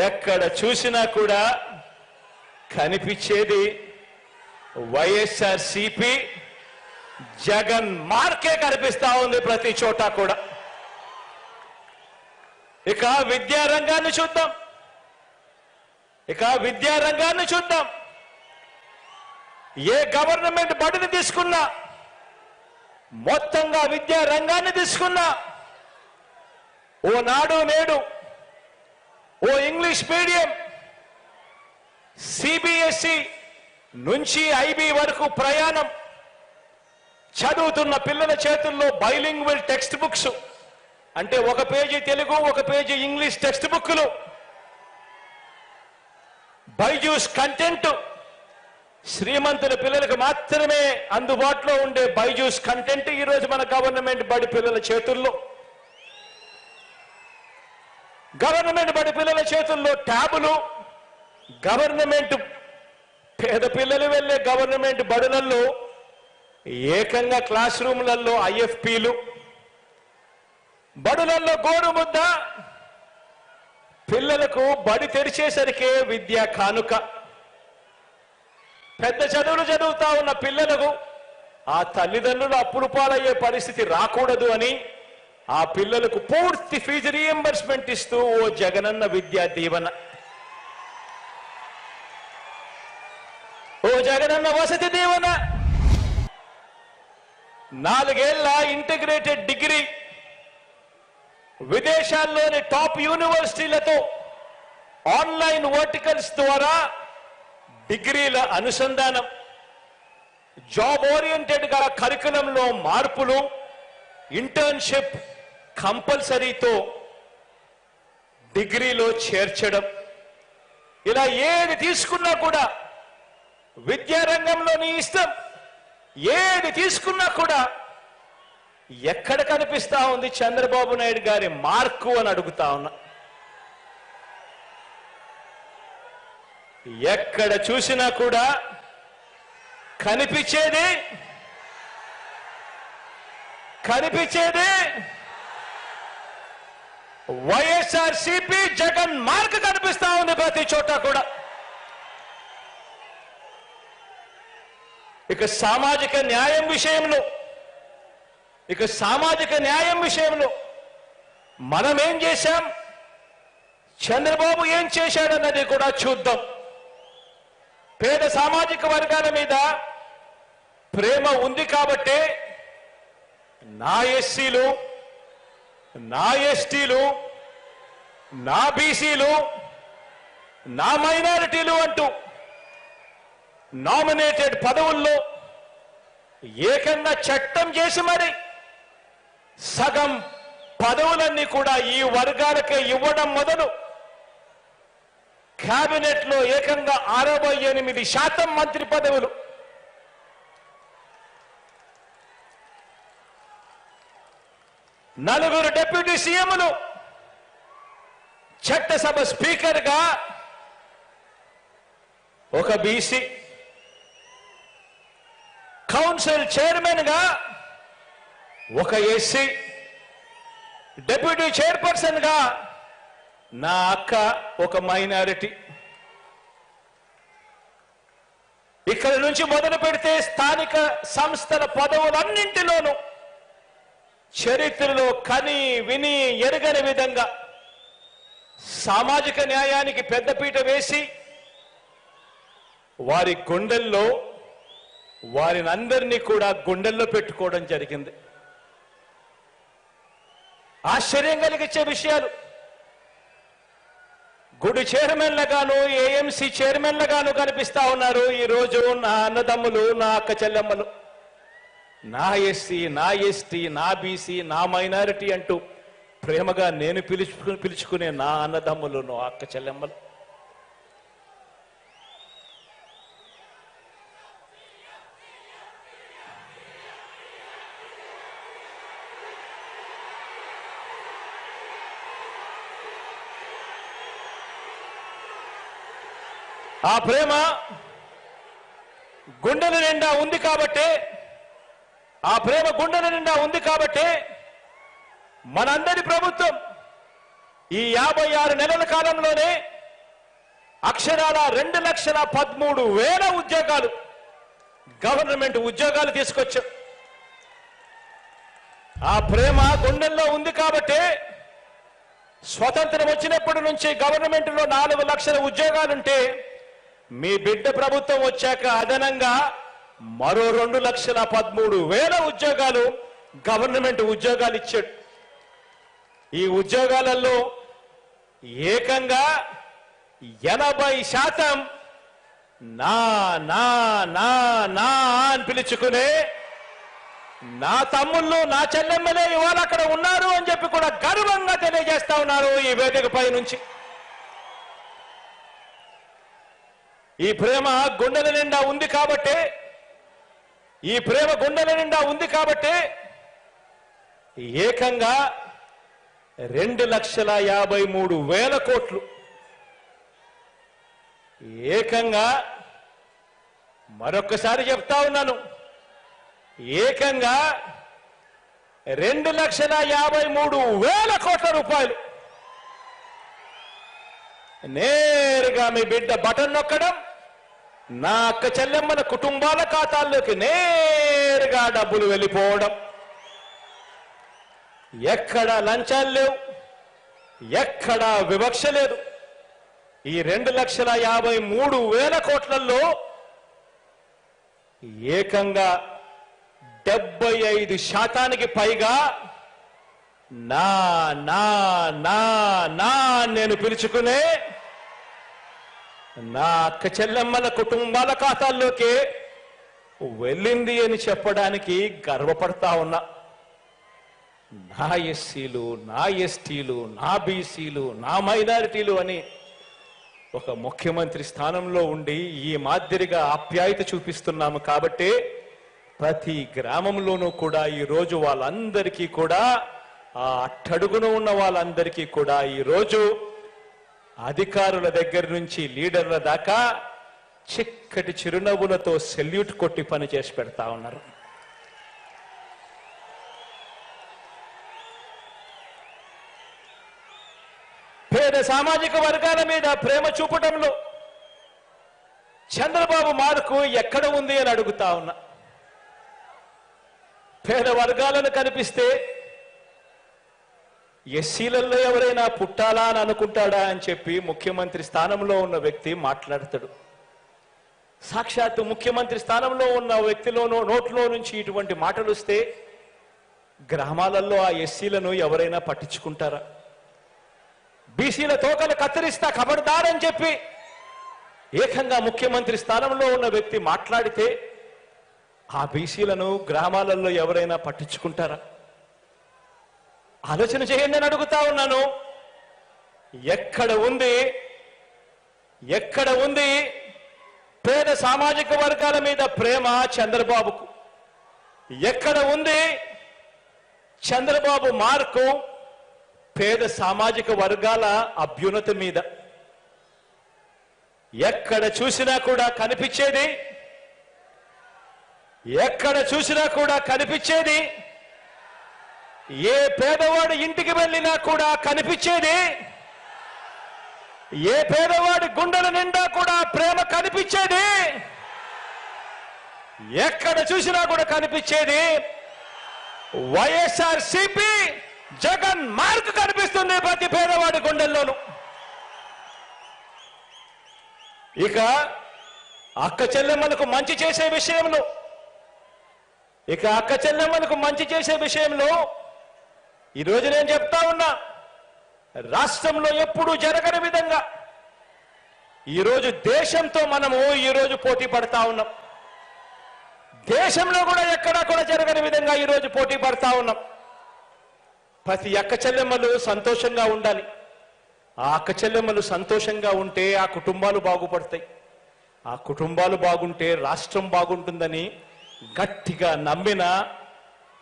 ఎక్కడ చూసినా కూడా కనిపించేది వైఎస్ఆర్సీపీ జగన్ మార్కే కనిపిస్తా ఉంది ప్రతి చోట కూడా. ఇక విద్యారంగాన్ని చూద్దాం. ఏ గవర్నమెంట్ బడిని తీసుకున్నా, మొత్తంగా విద్యా రంగాన్ని తీసుకున్నా, ఓ నాడు నేడు, ఓ ఇంగ్లీష్ మీడియం, సిబిఎస్ఈ నుంచి ఐబీ వరకు ప్రయాణం, చదువుతున్న పిల్లల చేతుల్లో బైలింగ్వల్ టెక్స్ట్ బుక్స్, అంటే ఒక పేజీ తెలుగు, ఒక పేజీ ఇంగ్లీష్ టెక్స్ట్ బుక్లు, బైజూస్ కంటెంట్, శ్రీమంతుల పిల్లలకు మాత్రమే అందుబాటులో ఉండే బైజూస్ కంటెంట్ ఈరోజు మన గవర్నమెంట్ బడి పిల్లల చేతుల్లో. గవర్నమెంట్ బడి పిల్లల చేతుల్లో ట్యాబులు, గవర్నమెంట్ పేద పిల్లలు వెళ్ళే గవర్నమెంట్ బడులలో ఏకంగా క్లాస్ రూమ్లలో ఐఎఫ్పీలు, బడులలో గోరుముద్ద, పిల్లలకు బడి తెరిచేసరికే విద్యా కానుక. పెద్ద చదువులు చదువుతా ఉన్న పిల్లలకు ఆ తల్లిదండ్రులు అప్పులు పాలయ్యే పరిస్థితి రాకూడదు అని ఆ పిల్లలకు పూర్తి ఫీజు రీఎంబర్స్మెంట్ ఇస్తూ ఓ జగనన్న విద్యా దీవెన, ఓ జగనన్న వసతి దీవెన, 4 ఏళ్ల ఇంటిగ్రేటెడ్ డిగ్రీ, విదేశాల్లోని టాప్ యూనివర్సిటీలతో ఆన్లైన్ వర్టికల్స్ ద్వారా డిగ్రీల అనుసంధానం, జాబ్ ఓరియంటెడ్ గా కరికులంలో మార్పులు, ఇంటర్న్షిప్ కంపల్సరీతో డిగ్రీలో చేర్చడం, ఇలా ఏది తీసుకున్నా కూడా విద్యారంగంలో నీ ఇష్టం, ఏది తీసుకున్నా కూడా ఎక్కడ కనిపిస్తా ఉంది చంద్రబాబు నాయుడు గారి మార్కు అని అడుగుతా ఉన్నా. ఎక్కడ చూసినా కూడా కనిపించేది వైఎస్ఆర్సీపీ జగన్ మార్క్ కనిపిస్తా ఉంది ప్రతి చోట కూడా. ఇక సామాజిక న్యాయం విషయంలో మనం ఏం చేశాం, చంద్రబాబు ఏం చేశాడన్నది కూడా చూద్దాం. పేద సామాజిక వర్గాల మీద ప్రేమ ఉంది కాబట్టి నా ఎస్సీలు, నా ఎస్టీలు, నా బీసీలు, నా మైనారిటీలు అంటూ నామినేటెడ్ పదవుల్లో ఏకంగా చట్టం చేసి మరి సగం పదవులన్నీ కూడా ఈ వర్గాలకే ఇవ్వడం మొదలు కేబినెట్ లో ఏకంగా 68% మంత్రి పదవులు, నలుగురు డిప్యూటీ సీఎంలు, చట్టసభ స్పీకర్ గా ఒక బీసీ, కౌన్సిల్ చైర్మన్ గా ఒక ఎస్సీ, డిప్యూటీ చైర్పర్సన్ గా నా అక్క ఒక మైనారిటీ. ఇక్కడ నుంచి మొదలు పెడితే స్థానిక సంస్థల పదవులన్నింటిలోనూ చరిత్రలో కని విని ఎరగని విధంగా సామాజిక న్యాయానికి పెద్దపీట వేసి వారి గుండెల్లో వారిని అందరినీ కూడా గుండెల్లో పెట్టుకోవడం జరిగింది. ఆశ్చర్యం కలిగించే విషయాలు. గుడి చైర్మన్లుగాను, ఏఎంసీ చైర్మన్లుగాను కనిపిస్తా ఉన్నారు ఈరోజు నా అన్నదమ్ములు, నా అక్క చెల్లెమ్మలు, నా ఎస్సీ, నా ఎస్టీ, నా బీసీ, నా మైనారిటీ అంటూ ప్రేమగా నేను పిలుచుకునే నా అన్నదమ్ములు, నా అక్క చెల్లెమ్మలు. ఆ ప్రేమ గుండెల నిండా ఉంది కాబట్టి మనందరి ప్రభుత్వం ఈ 56 నెలల కాలంలోనే అక్షరాల 2,13,000 ఉద్యోగాలు, గవర్నమెంట్ ఉద్యోగాలు తీసుకొచ్చాం. ఆ ప్రేమ గుండెల్లో ఉంది కాబట్టి స్వతంత్రం వచ్చినప్పటి నుంచి గవర్నమెంట్ లో 4 లక్షల ఉద్యోగాలుంటే మీ బిడ్డ ప్రభుత్వం వచ్చాక అదనంగా మరో 2,13,000 ఉద్యోగాలు గవర్నమెంట్ ఉద్యోగాలు ఇచ్చాడు. ఈ ఉద్యోగాలలో ఏకంగా 80% నా నా నా నా అని పిలుచుకునే నా తమ్ముళ్ళు, నా చెల్లెమ్మలే ఇవాళ అక్కడ ఉన్నారు అని చెప్పి కూడా గర్వంగా తెలియజేస్తా ఉన్నారు ఈ వేదికపై నుంచి. ఈ ప్రేమ గుండెల నిండా ఉంది కాబట్టి ఏకంగా 2,53,000 కోట్లు, ఏకంగా మరొక్కసారి చెప్తా ఉన్నాను, ఏకంగా 2,53,000 కోట్ల రూపాయలు నేరుగా మీ బిడ్డ బటన్ నొక్కడం, నా అక్క చెల్లెమ్మల కుటుంబాల ఖాతాల్లోకి నేరుగా డబ్బులు వెళ్ళిపోవడం. ఎక్కడా లంచాలు లేవు, ఎక్కడా వివక్ష లేదు. ఈ 2,53,000 కోట్లలో ఏకంగా 75% పైగా నా నా నా నా నేను పిలుచుకునే నా అక్క చెల్లెమ్మల కుటుంబాల ఖాతాల్లోకి వెళ్ళింది అని చెప్పడానికి గర్వపడతా ఉన్నా. నా ఎస్సీలు, నా ఎస్టీలు, నా బీసీలు, నా మైనారిటీలు అని ఒక ముఖ్యమంత్రి స్థానంలో ఉండి ఈ మాదిరిగా ఆప్యాయత చూపిస్తున్నాము కాబట్టి ప్రతి గ్రామంలోనూ కూడా ఈరోజు వాళ్ళందరికీ కూడా ఆ అట్టడుగున ఉన్న వాళ్ళందరికీ కూడా ఈరోజు అధికారుల దగ్గర నుంచి లీడర్ల దాకా చిక్కటి చిరునవ్వులతో సెల్యూట్ కొట్టి పని చేసి పెడతా ఉన్నారు. పేద సామాజిక వర్గాల మీద ప్రేమ చూపడంలో చంద్రబాబు మార్కు ఎక్కడ ఉంది అని అడుగుతా ఉన్నా. పేద వర్గాలను కనిపిస్తే ఎస్సీలలో ఎవరైనా పుట్టాలా అని అనుకుంటాడా అని చెప్పి ముఖ్యమంత్రి స్థానంలో ఉన్న వ్యక్తి మాట్లాడతాడు. సాక్షాత్తు ముఖ్యమంత్రి స్థానంలో ఉన్న వ్యక్తిలోనూ నోట్లో నుంచి ఇటువంటి మాటలు వస్తే గ్రామాలలో ఆ ఎస్సీలను ఎవరైనా పట్టించుకుంటారా? బీసీల తోకలు కత్తిరిస్తా ఖబర్దారని చెప్పి ఏకంగా ముఖ్యమంత్రి స్థానంలో ఉన్న వ్యక్తి మాట్లాడితే ఆ బీసీలను గ్రామాలలో ఎవరైనా పట్టించుకుంటారా? ఆలోచన చేయండి అని అడుగుతా ఉన్నాను. ఎక్కడ ఉంది పేద సామాజిక వర్గాల మీద ప్రేమ చంద్రబాబుకు? ఎక్కడ ఉంది చంద్రబాబు మార్కు పేద సామాజిక వర్గాల అభ్యున్నతి మీద? ఎక్కడ చూసినా కూడా కనిపించేది ఏ పేదవాడి ఇంటికి వెళ్ళినా కూడా కనిపించేది, ఏ పేదవాడి గుండెల నిండా కూడా ప్రేమ కనిపించేది, ఎక్కడ చూసినా కూడా కనిపించేది వైఎస్ఆర్సీపీ జగన్ మార్క్ కనిపిస్తుంది ప్రతి పేదవాడి గుండెల్లోనూ. ఇక అక్క చెల్లెమ్మలకు మంచి చేసే విషయంలో ఈరోజు నేను చెప్తా ఉన్నా, రాష్ట్రంలో ఎప్పుడూ జరగని విధంగా ఈరోజు దేశంతో మనము ఈరోజు పోటీ పడతా ఉన్నాం. దేశంలో కూడా ఎక్కడా కూడా జరగని విధంగా ఈరోజు పోటీ పడతా ఉన్నాం. ప్రతి అక్క చెల్లెమ్మలు సంతోషంగా ఉండాలి. ఆ అక్క చెల్లెమ్మలు సంతోషంగా ఉంటే ఆ కుటుంబాలు బాగుపడతాయి. ఆ కుటుంబాలు బాగుంటే రాష్ట్రం బాగుంటుందని గట్టిగా నమ్మిన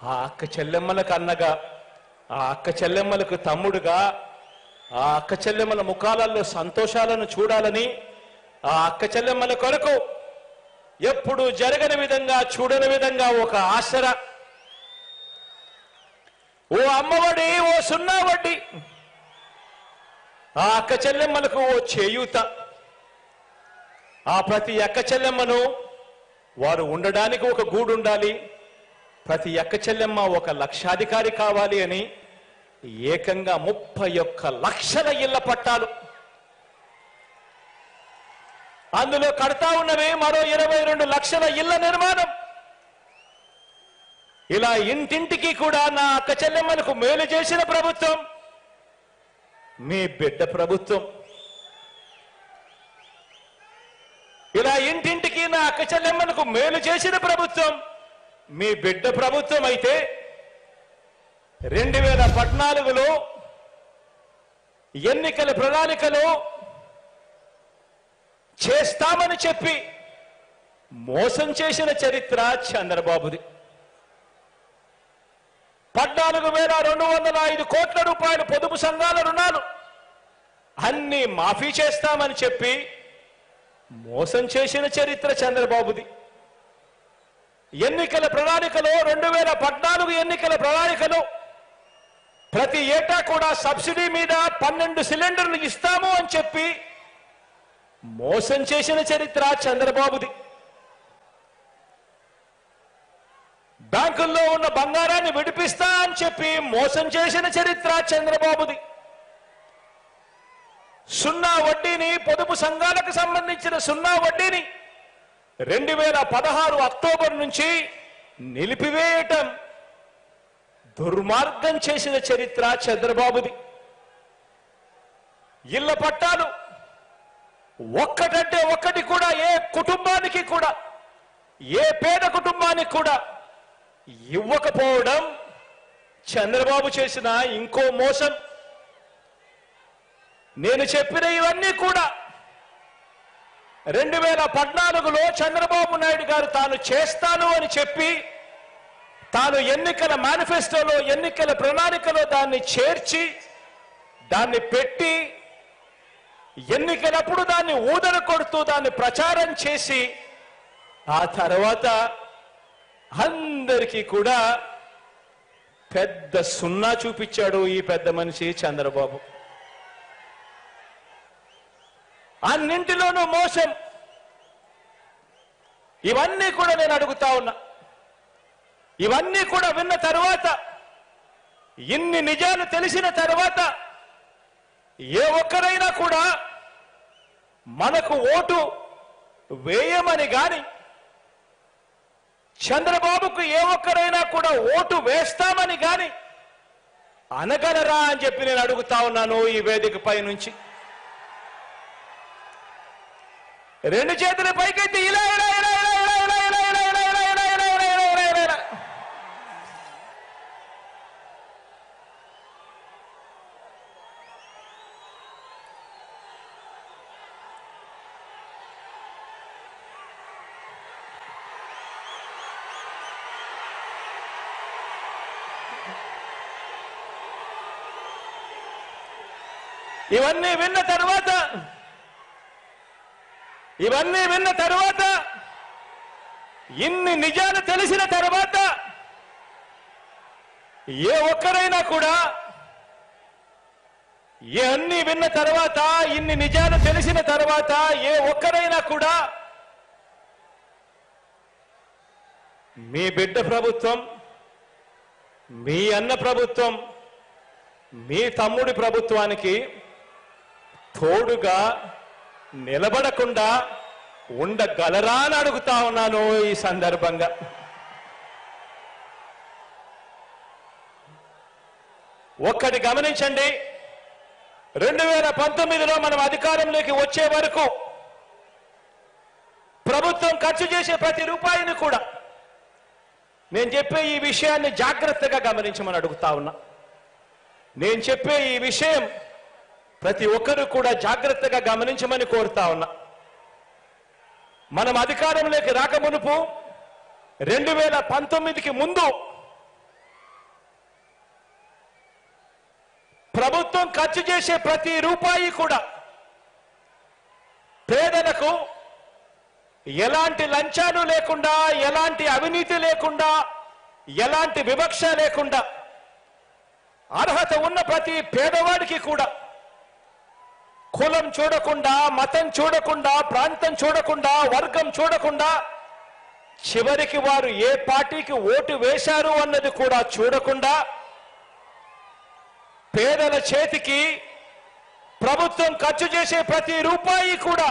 ఆ అక్క చెల్లెమ్మలకు అన్నగా, ఆ అక్క చెల్లెమ్మలకు తమ్ముడుగా, ఆ అక్క చెల్లెమ్మల ముఖాలలో సంతోషాలను చూడాలని, ఆ అక్క చెల్లెమ్మల కొరకు ఎప్పుడు జరగని విధంగా చూడని విధంగా ఒక ఆసరా, ఓ అమ్మఒడి, ఓ సున్నా వడ్డీ, ఆ అక్క చెల్లెమ్మలకు ఓ చేయూత, ఆ ప్రతి అక్క చెల్లెమ్మను వారు ఉండడానికి ఒక గూడు ఉండాలి, ప్రతి అక్క చెల్లెమ్మ ఒక లక్షాధికారి కావాలి అని ఏకంగా 31 లక్షల ఇళ్ల పట్టాలు, అందులో కడతా ఉన్నవి మరో 22 లక్షల ఇళ్ల నిర్మాణం. ఇలా ఇంటింటికి కూడా నా అక్క చెల్లెమ్మలకు మేలు చేసిన ప్రభుత్వం మీ బిడ్డ ప్రభుత్వం. ఇలా ఇంటింటికి నా అక్క చెల్లెమ్మలకు మేలు చేసిన ప్రభుత్వం మీ బిడ్డ ప్రభుత్వం అయితే 2014లో ఎన్నికల ప్రణాళికలో చేస్తామని చెప్పి మోసం చేసిన చరిత్ర చంద్రబాబుది. 14,205 కోట్ల రూపాయలు పొదుపు సంఘాల రుణాలు అన్ని మాఫీ చేస్తామని చెప్పి మోసం చేసిన చరిత్ర చంద్రబాబుది. ఎన్నికల ప్రణాళికలో 2014 ఎన్నికల ప్రణాళికలో ప్రతి ఏటా కూడా సబ్సిడీ మీద 12 సిలిండర్లు ఇస్తాము అని చెప్పి మోసం చేసిన చరిత్ర చంద్రబాబుది. బ్యాంకుల్లో ఉన్న బంగారాన్ని విడిపిస్తా అని చెప్పి మోసం చేసిన చరిత్ర చంద్రబాబుది. సున్నా వడ్డీని, పొదుపు సంఘాలకు సంబంధించిన సున్నా వడ్డీని 2016 అక్టోబర్ నుంచి నిలిపివేయటం దుర్మార్గం చేసిన చరిత్ర చంద్రబాబుది. ఇళ్ల పట్టాలు ఒక్కటంటే ఒక్కటి కూడా ఏ కుటుంబానికి కూడా, ఏ పేద కుటుంబానికి కూడా ఇవ్వకపోవడం చంద్రబాబు చేసిన ఇంకో మోసం. నేను చెప్పిన ఇవన్నీ కూడా 2014లో చంద్రబాబు నాయుడు గారు తాను చేస్తాను అని చెప్పి తాను ఎన్నికల మేనిఫెస్టోలో ఎన్నికల ప్రణాళికలో దాన్ని చేర్చి దాన్ని పెట్టి ఎన్నికలప్పుడు దాన్ని ఊదర కొడుతూ దాన్ని ప్రచారం చేసి ఆ తర్వాత అందరికీ కూడా పెద్ద సున్నా చూపించాడు ఈ పెద్ద మనిషి చంద్రబాబు. అన్నింటిలోనూ మోసం. ఇవన్నీ కూడా నేను అడుగుతా ఉన్నా. ఇవన్నీ కూడా విన్న తర్వాత, ఇన్ని నిజాలు తెలిసిన తర్వాత ఏ ఒక్కరైనా కూడా మనకు ఓటు వేయమని గాని, చంద్రబాబుకు ఏ ఒక్కరైనా కూడా ఓటు వేస్తామని గాని అనగలరా అని చెప్పి నేను అడుగుతా ఉన్నాను ఈ వేదికపై నుంచి. రెండు చేతుల పైకెత్తి ఇలా ఇలా ఇలా ఇలా ఇలా ఇలా ఇలా ఇలా ఇలా ఇలా ఇలా ఇలా ఇలా ఇలా. ఇవన్నీ విన్న తర్వాత ఇన్ని నిజాలు తెలిసిన తర్వాత ఏ ఒక్కరైనా కూడా ఇవన్నీ విన్న తర్వాత ఇన్ని నిజాలు తెలిసిన తర్వాత ఏ ఒక్కరైనా కూడా మీ బిడ్డ ప్రభుత్వం, మీ అన్న ప్రభుత్వం, మీ తమ్ముడి ప్రభుత్వానికి తోడుగా నిలబడకుండా ఉండగలరా అని అడుగుతా ఉన్నాను ఈ సందర్భంగా. ఒక్కటి గమనించండి, 2019లో మనం అధికారంలోకి వచ్చే వరకు ప్రభుత్వం ఖర్చు చేసే ప్రతి రూపాయిని కూడా నేను చెప్పే ఈ విషయాన్ని జాగ్రత్తగా గమనించమని అడుగుతా ఉన్నా. నేను చెప్పే ఈ విషయం ప్రతి ఒక్కరూ కూడా జాగ్రత్తగా గమనించమని కోరుతా ఉన్నా. మనం అధికారంలోకి రాకమునుపు 2019కి ముందు ప్రభుత్వం ఖర్చు చేసే ప్రతి రూపాయి కూడా పేదలకు ఎలాంటి లంచాలు లేకుండా, ఎలాంటి అవినీతి లేకుండా, ఎలాంటి వివక్ష లేకుండా అర్హత ఉన్న ప్రతి పేదవాడికి కూడా కులం చూడకుండా, మతం చూడకుండా, ప్రాంతం చూడకుండా, వర్గం చూడకుండా, చివరికి వారు ఏ పార్టీకి ఓటు వేశారు అన్నది కూడా చూడకుండా పేదల చేతికి ప్రభుత్వం ఖర్చు చేసే ప్రతి రూపాయి కూడా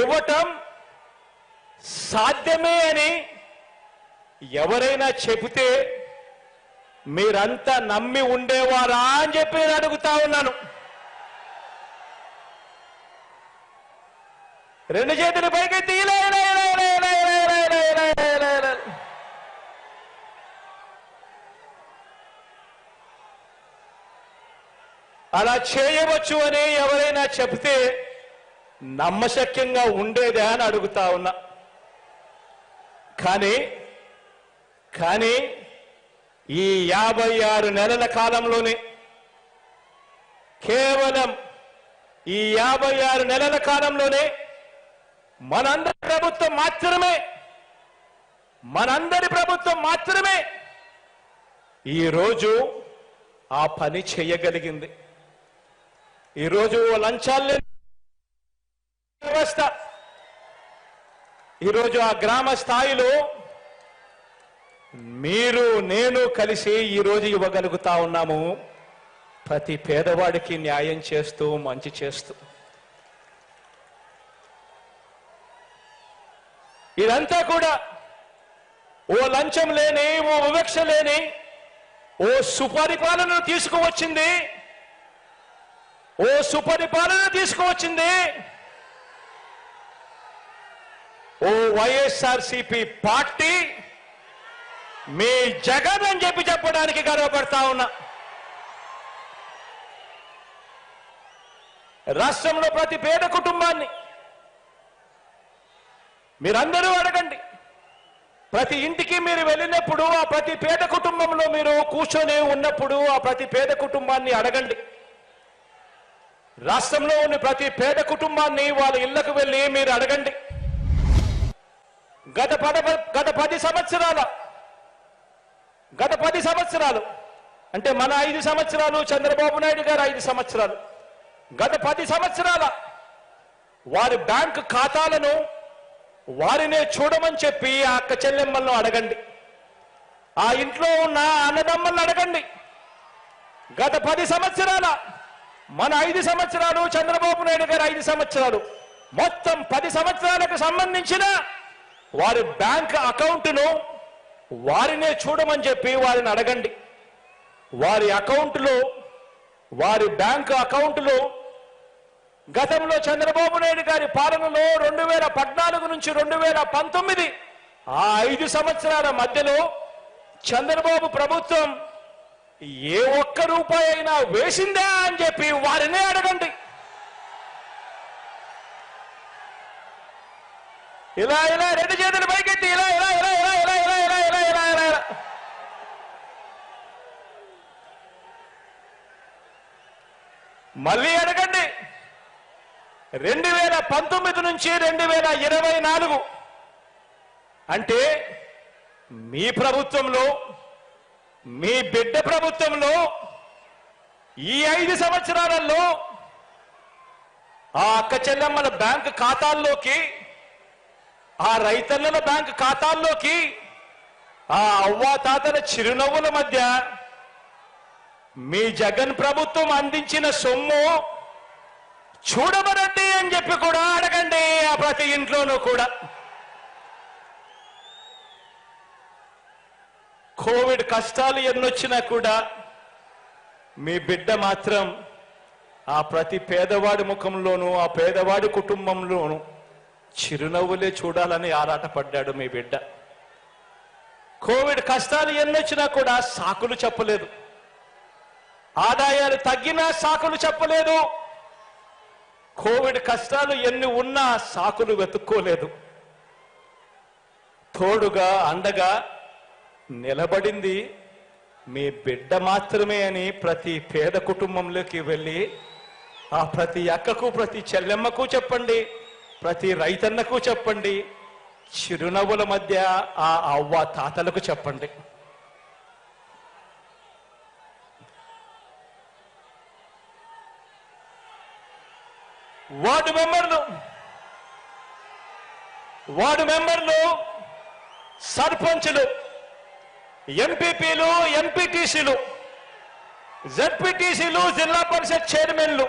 ఇవ్వటం సాధ్యమే అని ఎవరైనా చెబితే మీరంతా నమ్మి ఉండేవారా అని చెప్పి నేను అడుగుతా ఉన్నాను. రెండు చేతులు పైకెత్తి ఇలా ఇలా ఇలా ఇలా ఇలా ఇలా ఇలా ఇలా ఇలా ఇలా. అలా చేయవచ్చు అని ఎవరైనా చెబితే నమ్మశక్యంగా ఉండేదే అని అడుగుతా ఉన్నా. కానీ ఈ 56 నెలల కాలంలోనే, కేవలం ఈ 56 నెలల కాలంలోనే మనందరి ప్రభుత్వం మాత్రమే ఈరోజు ఆ పని చేయగలిగింది. ఈరోజు లంచాలు వ్యవస్థ ఈరోజు ఆ గ్రామ స్థాయిలో మీరు నేను కలిసి ఈరోజు ఇవ్వగలుగుతా ఉన్నాము, ప్రతి పేదవాడికి న్యాయం చేస్తూ మంచి చేస్తూ. ఇదంతా కూడా ఓ లంచం లేని, ఓ వివక్ష లేని, ఓ సుపరిపాలన తీసుకువచ్చింది. ఓ వైఎస్ఆర్సీపీ పార్టీ, మీ జగన్ అని చెప్పడానికి గర్వపడతా ఉన్నా. రాష్ట్రంలో ప్రతి పేద కుటుంబాన్ని, మీరందరూ అడగండి. ప్రతి ఇంటికి మీరు వెళ్ళినప్పుడు ఆ ప్రతి పేద కుటుంబంలో మీరు కూర్చొని ఉన్నప్పుడు ఆ ప్రతి పేద కుటుంబాన్ని అడగండి. రాష్ట్రంలో ఉన్న ప్రతి పేద కుటుంబాన్ని వాళ్ళ ఇళ్లకు వెళ్ళి మీరు అడగండి. గత 10 సంవత్సరాలు అంటే మన 5 సంవత్సరాలు, చంద్రబాబు నాయుడు గారు 5 సంవత్సరాలు, గత 10 సంవత్సరాల వారి బ్యాంకు ఖాతాలను వారినే చూడమని చెప్పి ఆ అక్క చెల్లెమ్మలను అడగండి. ఆ ఇంట్లో ఉన్న అన్నదమ్మలను అడగండి. గత 10 సంవత్సరాల మన 5 సంవత్సరాలు, చంద్రబాబు నాయుడు గారు 5 సంవత్సరాలు, మొత్తం 10 సంవత్సరాలకు సంబంధించిన వారి బ్యాంక్ అకౌంట్ను వారినే చూడమని చెప్పి వారిని అడగండి. వారి అకౌంట్లో, వారి బ్యాంకు అకౌంట్లో గతంలో చంద్రబాబు నాయుడు గారి పాలనలో 2014 నుంచి 2019 ఆ 5 సంవత్సరాల మధ్యలో చంద్రబాబు ప్రభుత్వం ఏ ఒక్క రూపాయి అయినా వేసిందా అని చెప్పి వారినే అడగండి. ఇలా రెండు చేతులు పైకెత్తి ఇలా మళ్ళీ అడగండి. 2019 నుంచి 2024 అంటే మీ ప్రభుత్వంలో, మీ బిడ్డ ప్రభుత్వంలో ఈ 5 సంవత్సరాలలో ఆ అక్క చెల్లెమ్మల బ్యాంకు ఖాతాల్లోకి, ఆ రైతన్నల బ్యాంకు ఖాతాల్లోకి, ఆ అవ్వాతాతల చిరునవ్వుల మధ్య మీ జగన్ ప్రభుత్వం అందించిన సొమ్ము చూడమనండి అని చెప్పి కూడా అడగండి. ఆ ప్రతి ఇంట్లోనూ కూడా కోవిడ్ కష్టాలు ఎన్నొచ్చినా కూడా మీ బిడ్డ మాత్రం ఆ ప్రతి పేదవాడి ముఖంలోనూ, ఆ పేదవాడి కుటుంబంలోనూ చిరునవ్వులే చూడాలని ఆరాటపడ్డాడు మీ బిడ్డ. కోవిడ్ కష్టాలు ఎన్నొచ్చినా కూడా సాకులు చెప్పలేదు. ఆదాయాలు తగ్గినా సాకులు చెప్పలేదు. కోవిడ్ కష్టాలు ఎన్ని ఉన్నా సాకులు వెతుక్కోలేదు. తోడుగా అండగా నిలబడింది మీ బిడ్డ మాత్రమే అని ప్రతి పేద కుటుంబంలోకి వెళ్ళి ఆ ప్రతి అక్కకు, ప్రతి చెల్లెమ్మకు చెప్పండి, ప్రతి రైతన్నకు చెప్పండి, చిరునవ్వుల మధ్య ఆ అవ్వ తాతలకు చెప్పండి. వార్డు మెంబర్లు, సర్పంచులు, ఎంపీపీలు, ఎంపీటీసీలు, జెడ్పీటీసీలు, జిల్లా పరిషత్ చైర్మన్లు,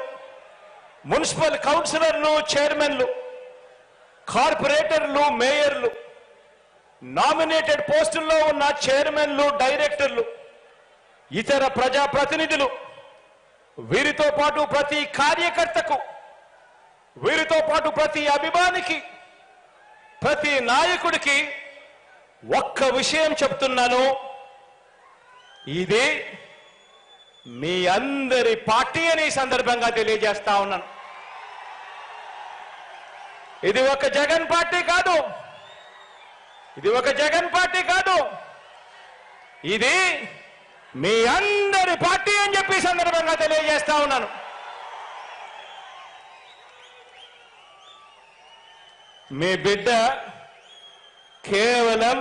మున్సిపల్ కౌన్సిలర్లు, చైర్మన్లు, కార్పొరేటర్లు, మేయర్లు, నామినేటెడ్ పోస్టుల్లో ఉన్న చైర్మన్లు, డైరెక్టర్లు, ఇతర ప్రజాప్రతినిధులు, వీరితో పాటు ప్రతి కార్యకర్తకు, వీరితో పాటు ప్రతి అభిమానికి, ప్రతి నాయకుడికి ఒక్క విషయం చెప్తున్నాను. ఇది మీ అందరి పార్టీ అని ఈ సందర్భంగా తెలియజేస్తా ఉన్నాను. ఇది ఒక జగన్ పార్టీ కాదు, ఇది మీ అందరి పార్టీ అని చెప్పి ఈ సందర్భంగా తెలియజేస్తా ఉన్నాను. మీ బిడ్డ కేవలం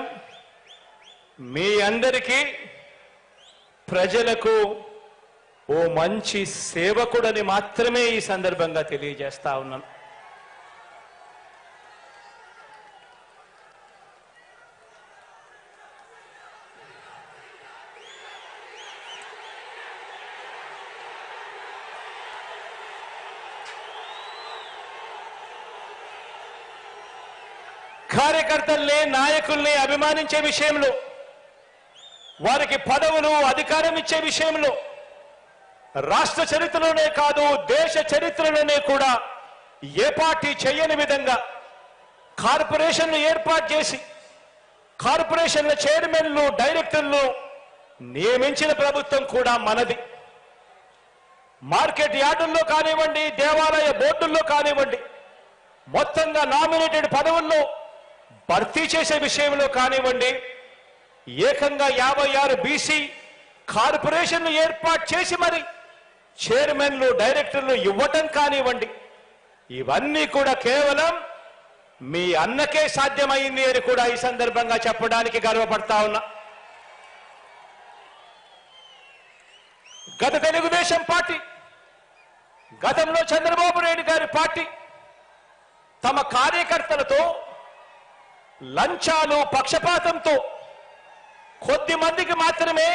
మీ అందరికీ, ప్రజలకు ఓ మంచి సేవకుడని మాత్రమే ఈ సందర్భంగా తెలియజేస్తా ఉన్నాను. కార్యకర్తల్ని, నాయకుల్ని అభిమానించే విషయంలో, వారికి పదవులు, అధికారం ఇచ్చే విషయంలో రాష్ట్ర చరిత్రలోనే కాదు దేశ చరిత్రలోనే కూడా ఏ పార్టీ చేయని విధంగా కార్పొరేషన్లు ఏర్పాటు చేసి కార్పొరేషన్ల చైర్మన్లు, డైరెక్టర్లు నియమించిన ప్రభుత్వం కూడా మనది. మార్కెట్ యార్డుల్లో కానివ్వండి, దేవాలయ బోర్డుల్లో కానివ్వండి, మొత్తంగా నామినేటెడ్ పదవుల్లో భర్తీ చేసే విషయంలో కానివ్వండి, ఏకంగా 56 బీసీ కార్పొరేషన్లు ఏర్పాటు చేసి మరి చైర్మన్లు డైరెక్టర్లు ఇవ్వటం కానివ్వండి, ఇవన్నీ కూడా కేవలం మీ అన్నకే సాధ్యమైంది అని కూడా ఈ సందర్భంగా చెప్పడానికి గర్వపడతా ఉన్నా. గత తెలుగుదేశం పార్టీ, గతంలో చంద్రబాబు నాయుడు గారి పార్టీ తమ కార్యకర్తలతో లంచాలు పక్షపాతంతో కొద్ది మందికి మాత్రమే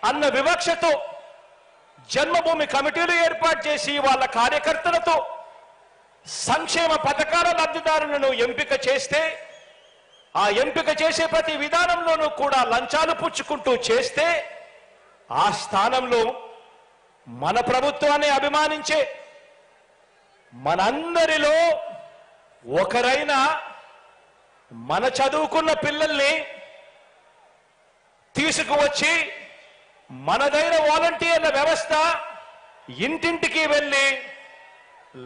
అన్న వివక్షతో జన్మభూమి కమిటీలు ఏర్పాటు చేసి వాళ్ళ కార్యకర్తలతో సంక్షేమ పథకాల లబ్ధిదారులను ఎంపిక చేస్తే, ఆ ఎంపిక చేసే ప్రతి విధానంలోనూ కూడా లంచాలు పుచ్చుకుంటూ చేస్తే, ఆ స్థానంలో మన ప్రభుత్వాన్ని అభిమానించే మనందరిలో ఒకరైన మన చదువుకున్న పిల్లల్ని తీసుకువచ్చి మనదైన వాలంటీర్ల వ్యవస్థ ఇంటింటికి వెళ్ళి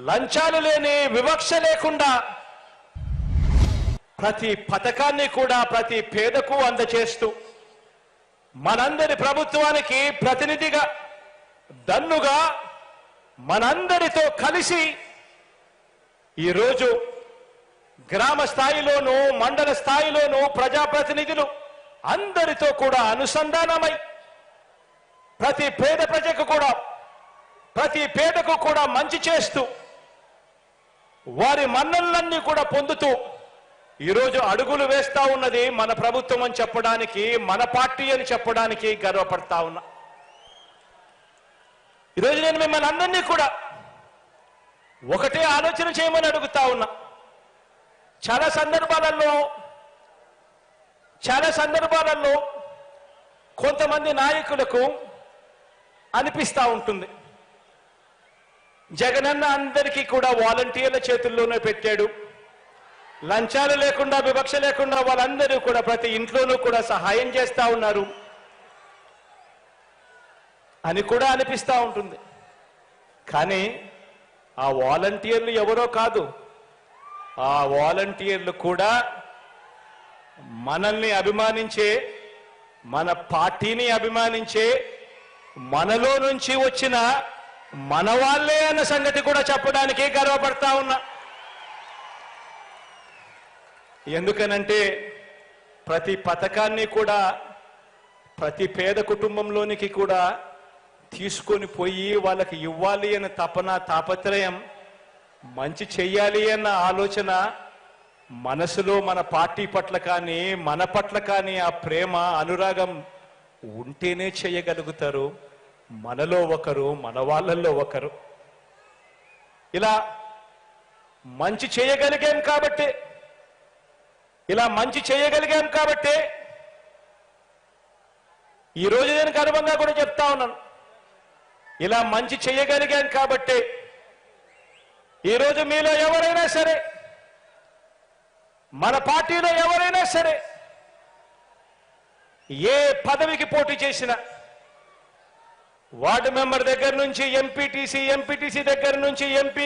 లంచాలు లేని వివక్ష లేకుండా ప్రతి పథకాన్ని కూడా ప్రతి పేదకు అందజేస్తూ మనందరి ప్రభుత్వానికి ప్రతినిధిగా దన్నుగా మనందరితో కలిసి ఈరోజు గ్రామ స్థాయిలోనూ మండల స్థాయిలోనూ ప్రజాప్రతినిధులు అందరితో కూడా అనుసంధానమై ప్రతి పేదకు కూడా మంచి చేస్తూ వారి మన్ననలన్నీ కూడా పొందుతూ ఈరోజు అడుగులు వేస్తా ఉన్నది మన ప్రభుత్వం అని చెప్పడానికి, మన పార్టీ అని చెప్పడానికి గర్వపడతా ఉన్నా. ఈరోజు నేను మిమ్మల్ని అందరినీ కూడా ఒకటే ఆలోచన చేయమని అడుగుతా ఉన్నా. చాలా సందర్భాలలో కొంతమంది నాయకులకు అనిపిస్తా ఉంటుంది, జగనన్న అందరికీ కూడా వాలంటీర్ల చేతుల్లోనే పెట్టాడు, లంచాలు లేకుండా వివక్ష లేకుండా వాళ్ళందరూ కూడా ప్రతి ఇంట్లోనూ కూడా సహాయం చేస్తా ఉన్నారు అని కూడా అనిపిస్తా ఉంటుంది. కానీ ఆ వాలంటీర్లు ఎవరో కాదు, ఆ వాలంటీర్లు కూడా మనల్ని అభిమానించే, మన పార్టీని అభిమానించే, మనలో నుంచి వచ్చిన మన వాళ్ళే అన్న సంగతి కూడా చెప్పడానికి గర్వపడతా ఉన్నా. ఎందుకనంటే ప్రతి పథకాన్ని కూడా ప్రతి పేద కుటుంబంలోనికి కూడా తీసుకొని పోయి వాళ్ళకి ఇవ్వాలి అన్న తపన, తాపత్రయం, మంచి చెయ్యాలి అన్న ఆలోచన మనసులో మన పార్టీ పట్ల కానీ మన పట్ల కానీ ఆ ప్రేమ అనురాగం ఉంటేనే చేయగలుగుతారు. మనలో ఒకరు, మన వాళ్ళల్లో ఒకరు. ఇలా మంచి చేయగలిగాం కాబట్టి ఈరోజు నేను గర్వంగా కూడా చెప్తా ఉన్నాను, ఇలా మంచి చేయగలిగాం కాబట్టి ఈరోజు మీలో ఎవరైనా సరే, మన పార్టీలో ఎవరైనా సరే ఏ పదవికి పోటీ చేసినా, వార్డు మెంబర్ దగ్గర నుంచి ఎంపీటీసీ దగ్గర నుంచి ఎంపీ,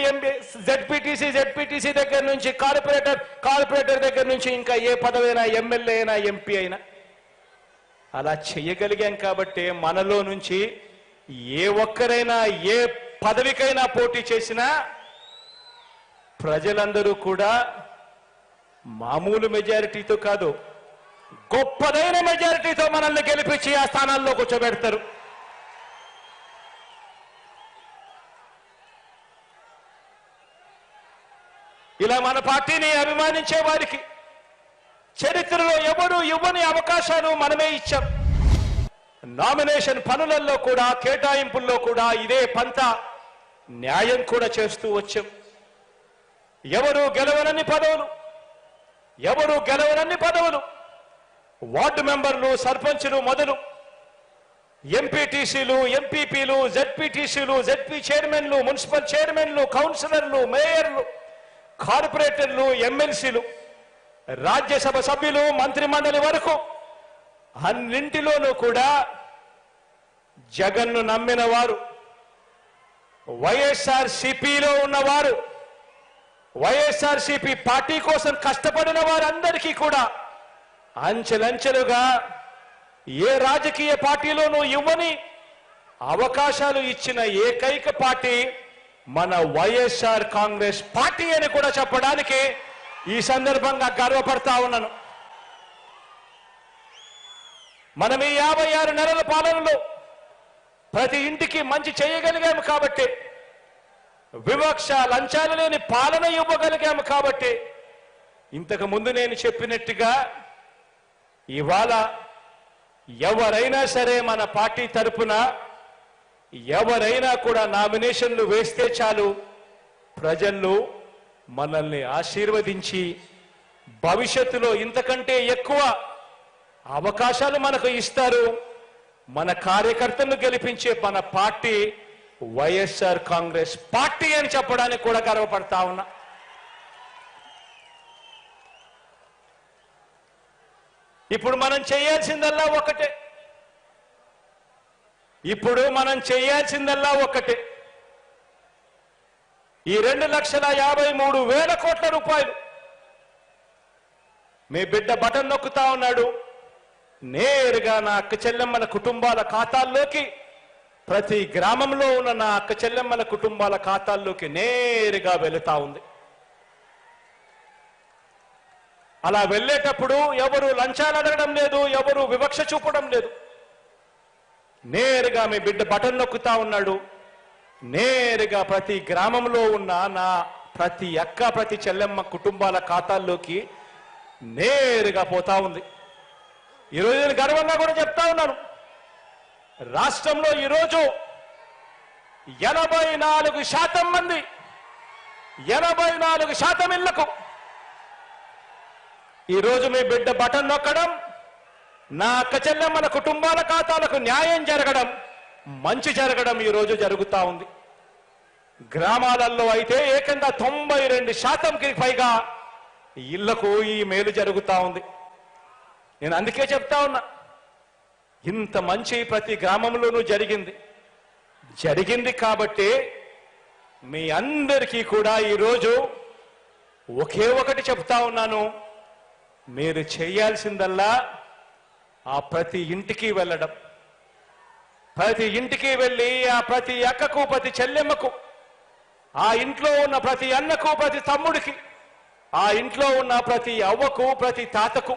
జెడ్పీటీసీ దగ్గర నుంచి కార్పొరేటర్ దగ్గర నుంచి ఇంకా ఏ పదవైనా, ఎమ్మెల్యే అయినా, ఎంపీ అయినా అలా చెయ్యగలిగాం కాబట్టి మనలో నుంచి ఏ ఒక్కరైనా ఏ పదవికైనా పోటీ చేసినా ప్రజలందరూ కూడా మామూలు మెజారిటీతో కాదు, గొప్పదైన మెజారిటీతో మనల్ని గెలిపించి ఆ స్థానాల్లో కూర్చోబెడతారు. ఇలా మన పార్టీని అభిమానించే వారికి చరిత్రలో ఎవరు ఇవ్వని అవకాశాలు మనమే ఇచ్చాం. నామినేషన్ పనులలో కూడా, కేటాయింపుల్లో కూడా ఇదే పంత న్యాయం కూడా చేస్తూ వచ్చాం. ఎవరు గెలవనన్ని పదవులు వార్డు మెంబర్లు, సర్పంచులు మొదలు ఎంపీటీసీలు, ఎంపీపీలు, జెడ్పీటీసీలు, జెడ్పీ చైర్మన్లు, మున్సిపల్ చైర్మన్లు, కౌన్సిలర్లు, మేయర్లు, కార్పొరేటర్లు, ఎమ్మెల్సీలు, రాజ్యసభ సభ్యులు, మంత్రిమండలి వరకు అన్నింటిలోనూ కూడా జగన్ను నమ్మిన వారు, వైఎస్ఆర్ సిపిలో ఉన్నవారు, వైఎస్ఆర్సీపీ పార్టీ కోసం కష్టపడిన వారందరికీ కూడా అంచెలంచెలుగా ఏ రాజకీయ పార్టీలోనూ ఇవ్వని అవకాశాలు ఇచ్చిన ఏకైక పార్టీ మన వైఎస్ఆర్ కాంగ్రెస్ పార్టీ అని కూడా చెప్పడానికి ఈ సందర్భంగా గర్వపడతా ఉన్నాను. మనం ఈ 56 నెలల పాలనలో ప్రతి ఇంటికి మంచి చేయగలిగాము కాబట్టి, వివక్ష లంచాలు లేని పాలన ఇవ్వగలిగాము కాబట్టి, ఇంతకు ముందు నేను చెప్పినట్టుగా ఇవాళ ఎవరైనా సరే మన పార్టీ తరపున ఎవరైనా కూడా నామినేషన్లు వేస్తే చాలు, ప్రజలు మనల్ని ఆశీర్వదించి భవిష్యత్తులో ఇంతకంటే ఎక్కువ అవకాశాలు మనకు ఇస్తారు. మన కార్యకర్తలను గెలిపించే మన పార్టీ వైఎస్ఆర్ కాంగ్రెస్ పార్టీ అని చెప్పడానికి కూడా గర్వపడతా ఉన్నా. ఇప్పుడు మనం చేయాల్సిందల్లా ఒకటే. ఈ 2,53,000 కోట్ల రూపాయలు మీ బిడ్డ బటన్ నొక్కుతా ఉన్నాడు, నేరుగా నా అక్క చెల్లెమ్మల కుటుంబాల ఖాతాల్లోకి, ప్రతి గ్రామంలో ఉన్న నా అక్క చెల్లెమ్మల కుటుంబాల ఖాతాల్లోకి నేరుగా వెళుతా ఉంది. అలా వెళ్ళేటప్పుడు ఎవరు లంచాలు అడగడం లేదు, ఎవరు వివక్ష చూపడం లేదు. నేరుగా మీ బిడ్డ బటన్ నొక్కుతా ఉన్నాడు, నేరుగా ప్రతి గ్రామంలో ఉన్న నా ప్రతి అక్క ప్రతి చెల్లెమ్మ కుటుంబాల ఖాతాల్లోకి నేరుగా పోతా ఉంది. ఈరోజు నేను గర్వంగా కూడా చెప్తా ఉన్నాను, రాష్ట్రంలో ఈరోజు 84% మంది 84% ఇళ్లకు ఈరోజు మీ బిడ్డ బటన్ నొక్కడం, నా అక్క చెల్లెమ్మల కుటుంబాల ఖాతాలకు న్యాయం జరగడం, మంచి జరగడం ఈరోజు జరుగుతా ఉంది. గ్రామాలలో అయితే ఏకంగా 92%కి పైగా ఇళ్లకు ఈ మేలు జరుగుతా ఉంది. నేను అందుకే చెప్తా ఉన్నా, ఇంత మంచి ప్రతి గ్రామంలోనూ జరిగింది కాబట్టి మీ అందరికీ కూడా ఈరోజు ఒకే ఒకటి చెప్తా ఉన్నాను, మీరు చేయాల్సిందల్లా ఆ ప్రతి ఇంటికి వెళ్ళడం, ప్రతి ఇంటికి వెళ్ళి ఆ ప్రతి అక్కకు ప్రతి చెల్లెమ్మకు, ఆ ఇంట్లో ఉన్న ప్రతి అన్నకు ప్రతి తమ్ముడికి, ఆ ఇంట్లో ఉన్న ప్రతి అవ్వకు ప్రతి తాతకు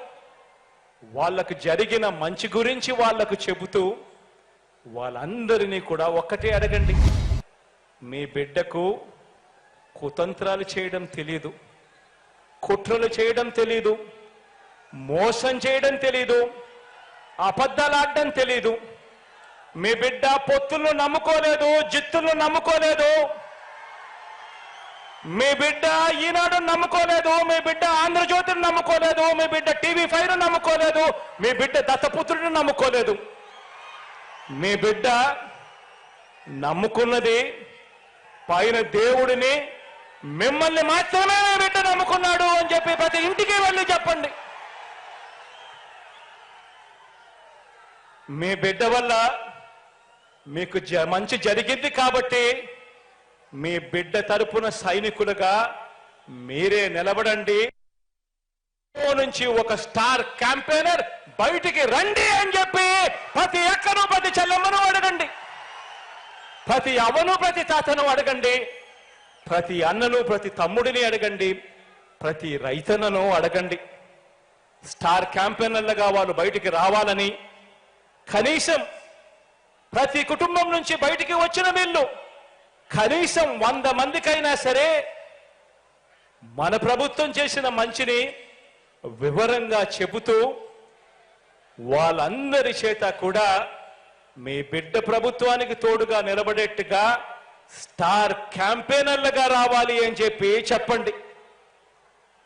వాళ్ళకు జరిగిన మంచి గురించి వాళ్లకు చెబుతూ వాళ్ళందరినీ కూడా ఒక్కటే అడగండి, మీ బిడ్డకు కుతంత్రాలు చేయడం తెలీదు, కుట్రలు చేయడం తెలీదు, మోసం చేయడం తెలీదు, అబద్ధాలు ఆడడం తెలీదు. మీ బిడ్డ పొత్తులను నమ్ముకోలేదు, జిత్తులను నమ్ముకోలేదు, మీ బిడ్డ ఈనాడు నమ్ముకోలేదు, మీ బిడ్డ ఆంధ్రజ్యోతిని నమ్ముకోలేదు, మీ బిడ్డ TV5 నమ్ముకోలేదు, మీ బిడ్డ దత్తపుత్రుడిని నమ్ముకోలేదు. మీ బిడ్డ నమ్ముకున్నది పైన దేవుడిని, మిమ్మల్ని మాత్రమే మీ బిడ్డ నమ్ముకున్నాడు అని చెప్పి ప్రతి ఇంటికి వెళ్ళి చెప్పండి. మీ బిడ్డ వల్ల మీకు మంచి జరిగింది కాబట్టి మీ బిడ్డ తరపున సైనికులుగా మీరే నిలబడండి. నుంచి ఒక స్టార్ క్యాంపెయినర్ బయటికి రండి అని చెప్పి ప్రతి అక్కను ప్రతి చెల్లెమ్మను అడగండి, ప్రతి అవ్వను ప్రతి తాతను అడగండి, ప్రతి అన్నను ప్రతి తమ్ముడిని అడగండి, ప్రతి రైతన్నను అడగండి. స్టార్ క్యాంపెయినర్లుగా వాళ్ళు బయటికి రావాలని, కనీసం ప్రతి కుటుంబం నుంచి బయటికి వచ్చిన వీళ్ళు కనీసం 100 మందికైనా సరే మన ప్రభుత్వం చేసిన మంచిని వివరంగా చెబుతూ వాళ్ళందరి చేత కూడా మీ బిడ్డ ప్రభుత్వానికి తోడుగా నిలబడేట్టుగా స్టార్ క్యాంపెయినర్లుగా రావాలి అని చెప్పి చెప్పండి.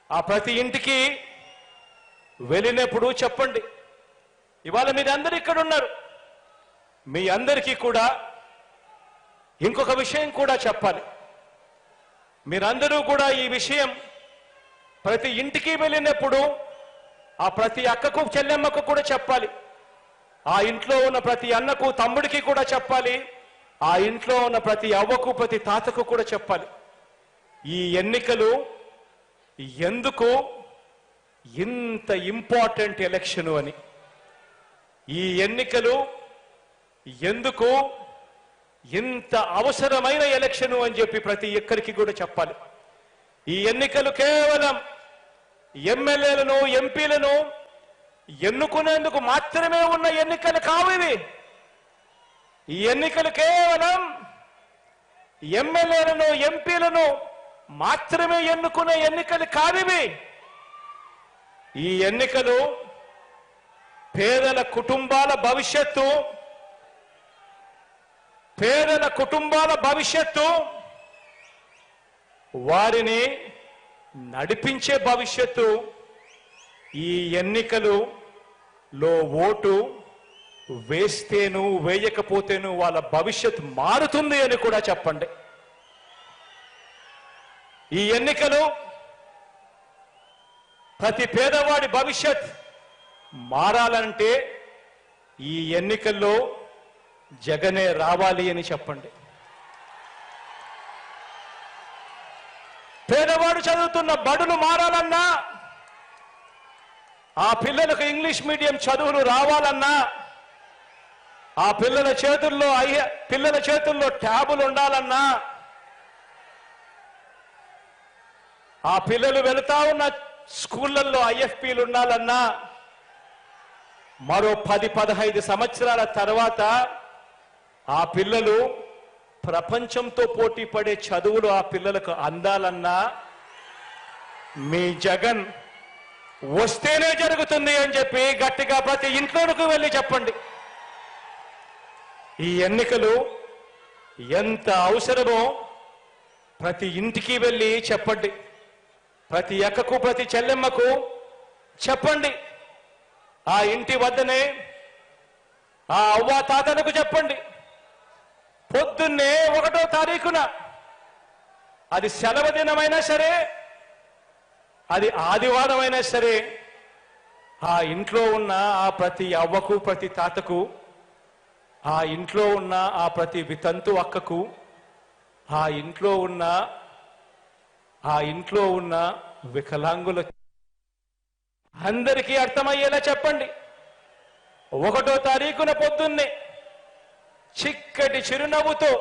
ఆ ప్రతి ఇంటికి వెళ్ళినప్పుడు చెప్పండి. ఇవాళ మీరందరూ ఇక్కడ ఉన్నారు, మీ అందరికీ కూడా ఇంకొక విషయం కూడా చెప్పాలి. మీరందరూ కూడా ఈ విషయం ప్రతి ఇంటికి వెళ్ళినప్పుడు ఆ ప్రతి అక్కకు చెల్లెమ్మకు కూడా చెప్పాలి, ఆ ఇంట్లో ఉన్న ప్రతి అన్నకు తమ్ముడికి కూడా చెప్పాలి, ఆ ఇంట్లో ఉన్న ప్రతి అవ్వకు ప్రతి తాతకు కూడా చెప్పాలి. ఈ ఎన్నికలు ఎందుకు ఇంత ఇంపార్టెంట్ ఎలక్షన్ అని, ఈ ఎన్నికలు ఎందుకు ఇంత అవసరమైన ఎలక్షన్ అని చెప్పి ప్రతి ఒక్కరికి కూడా చెప్పాలి. ఈ ఎన్నికలు కేవలం ఎమ్మెల్యేలను ఎంపీలను ఎన్నుకునేందుకు మాత్రమే ఉన్న ఎన్నికలు కావు ఇవి. ఈ ఎన్నికలు కేవలం ఎమ్మెల్యేలను ఎంపీలను మాత్రమే ఎన్నుకునే ఎన్నికలు కావివి. ఈ ఎన్నికలు పేదల కుటుంబాల భవిష్యత్తు, వారిని నడిపించే భవిష్యత్తు. ఈ ఎన్నికలలో ఓటు వేస్తేను వేయకపోతేను వాళ్ళ భవిష్యత్ మారుతుంది అని కూడా చెప్పండి. ఈ ఎన్నికలు ప్రతి పేదవాడి భవిష్యత్ మారాలంటే ఈ ఎన్నికల్లో జగనే రావాలి అని చెప్పండి. పేదవాడు చదువుతున్న బడులు మారాలన్నా, ఆ పిల్లలకు ఇంగ్లీష్ మీడియం చదువులు రావాలన్నా, ఆ పిల్లల చేతుల్లో ట్యాబులు ఉండాలన్నా, ఆ పిల్లలు వెళుతా ఉన్న స్కూళ్లలో ఐఎఫ్పీలు ఉండాలన్నా, మరో 10-15 సంవత్సరాల తర్వాత ఆ పిల్లలు ప్రపంచంతో పోటీ పడే చదువులు ఆ పిల్లలకు అందాలన్నా మీ జగన్ వస్తేనే జరుగుతుంది అని చెప్పి గట్టిగా ప్రతి ఇంట్లోకి వెళ్ళి చెప్పండి. ఈ ఎన్నికలు ఎంత అవసరమో ప్రతి ఇంటికి వెళ్ళి చెప్పండి. ప్రతి అక్కకు ప్రతి చెల్లెమ్మకు చెప్పండి. ఆ ఇంటి వద్దనే ఆ అవ్వ తాతలకు చెప్పండి. పొద్దున్నే 1వ తారీఖున అది సెలవు దినమైనా సరే, అది ఆదివారమైనా సరే, ఆ ఇంట్లో ఉన్న ఆ ప్రతి అవ్వకు ప్రతి తాతకు, ఆ ఇంట్లో ఉన్న ఆ ప్రతి వితంతు అక్కకు, ఆ ఇంట్లో ఉన్న వికలాంగుల అందరికీ అర్థమయ్యేలా చెప్పండి. 1వ తారీఖున పొద్దున్నే చిక్కటి చిరునవ్వుతో,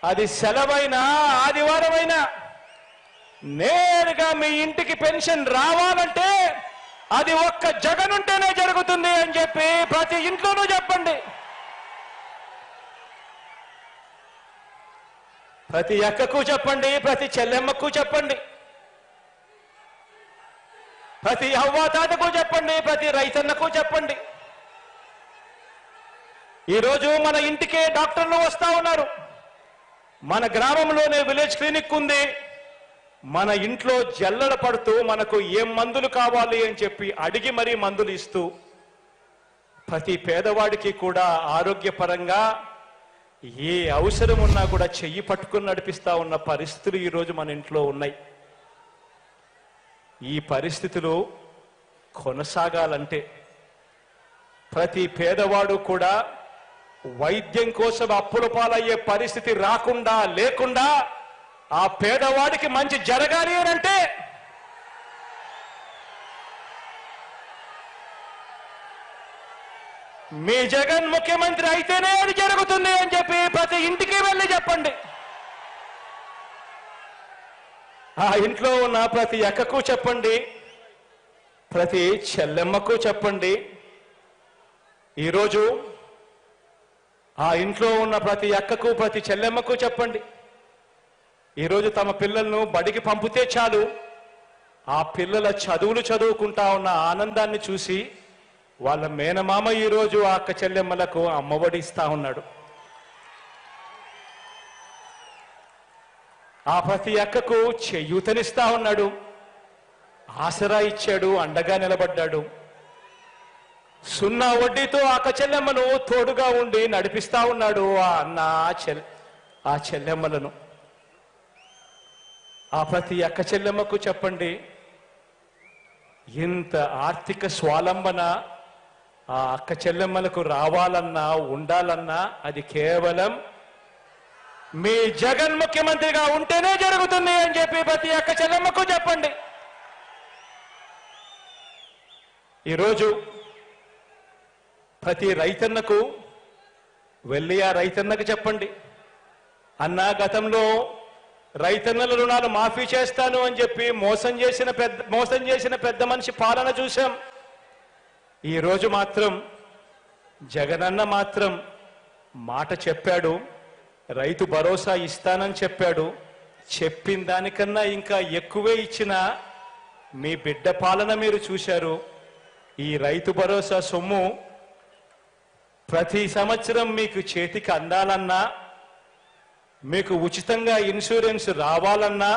అది సెలవైనా ఆదివారమైనా, నేరుగా మీ ఇంటికి పెన్షన్ రావాలంటే అది ఒక్క జగన్ ఉంటేనే జరుగుతుంది అని చెప్పి ప్రతి ఇంట్లోనూ చెప్పండి. ప్రతి అక్కకు చెప్పండి, ప్రతి చెల్లెమ్మకు చెప్పండి, ప్రతి అవ్వాతాతకు చెప్పండి, ప్రతి రైతన్నకు చెప్పండి. ఈరోజు మన ఇంటికే డాక్టర్లు వస్తా ఉన్నారు. మన గ్రామంలోనే విలేజ్ క్లినిక్ ఉంది. మన ఇంట్లో జల్లడ పడుతూ మనకు ఏం మందులు కావాలి అని చెప్పి అడిగి మరీ మందులు ఇస్తూ ప్రతి పేదవాడికి కూడా ఆరోగ్యపరంగా ఏ అవసరం ఉన్నా కూడా చెయ్యి పట్టుకుని నడిపిస్తా ఉన్న పరిస్థితులు ఈరోజు మన ఇంట్లో ఉన్నాయి. ఈ పరిస్థితులు కొనసాగాలంటే ప్రతి పేదవాడు కూడా వైద్యం కోసం అప్పుల పాలయ్యే పరిస్థితి లేకుండా ఆ పేదవాడికి మంచి జరగాలి అనంటే మీ జగన్ ముఖ్యమంత్రి అయితేనే అది జరుగుతుంది అని చెప్పి ప్రతి ఇంటికి వెళ్ళి చెప్పండి. ఆ ఇంట్లో ఉన్న ప్రతి అక్కకు చెప్పండి, ప్రతి చెల్లెమ్మకు చెప్పండి. ఈరోజు ఆ ఇంట్లో ఉన్న ప్రతి అక్కకు ప్రతి చెల్లెమ్మకు చెప్పండి. ఈరోజు తమ పిల్లలను బడికి పంపితే చాలు, ఆ పిల్లల చదువులు చదువుకుంటా ఉన్న ఆనందాన్ని చూసి వాళ్ళ మేనమామ ఈరోజు ఆ అక్క చెల్లెమ్మలకు అమ్మఒడి ఇస్తా ఉన్నాడు. ఆ ప్రతి అక్కకు చేయూతనిస్తా ఉన్నాడు, ఆసరా ఇచ్చాడు, అండగా నిలబడ్డాడు. 0 వడ్డీతో అక్క చెల్లెమ్మను తోడుగా ఉండి నడిపిస్తా ఉన్నాడు ఆ అన్న ఆ చెల్లెమ్మలను. ఆ ప్రతి అక్క చెల్లెమ్మకు చెప్పండి, ఇంత ఆర్థిక స్వాలంబన ఆ అక్క చెల్లెమ్మలకు రావాలన్నా ఉండాలన్నా అది కేవలం మీ జగన్ ముఖ్యమంత్రిగా ఉంటేనే జరుగుతుంది అని చెప్పి ప్రతి అక్క చెల్లెమ్మకు చెప్పండి. ఈరోజు ప్రతి రైతన్నకు వెళ్ళి ఆ రైతన్నకు చెప్పండి, అన్నా గతంలో రైతన్నల రుణాలు మాఫీ చేస్తాను అని చెప్పి మోసం చేసిన పెద్ద మనిషి పాలన చూశాం. ఈరోజు మాత్రం జగనన్న మాత్రం మాట చెప్పాడు, రైతు భరోసా ఇస్తానని చెప్పాడు. చెప్పిన దానికన్నా ఇంకా ఎక్కువే ఇచ్చిన మీ బిడ్డ పాలన మీరు చూశారు. ఈ రైతు భరోసా సొమ్ము ప్రతి సంవత్సరం మీకు చేతికి అందాలన్నా, మీకు ఉచితంగా ఇన్సూరెన్స్ రావాలన్నా,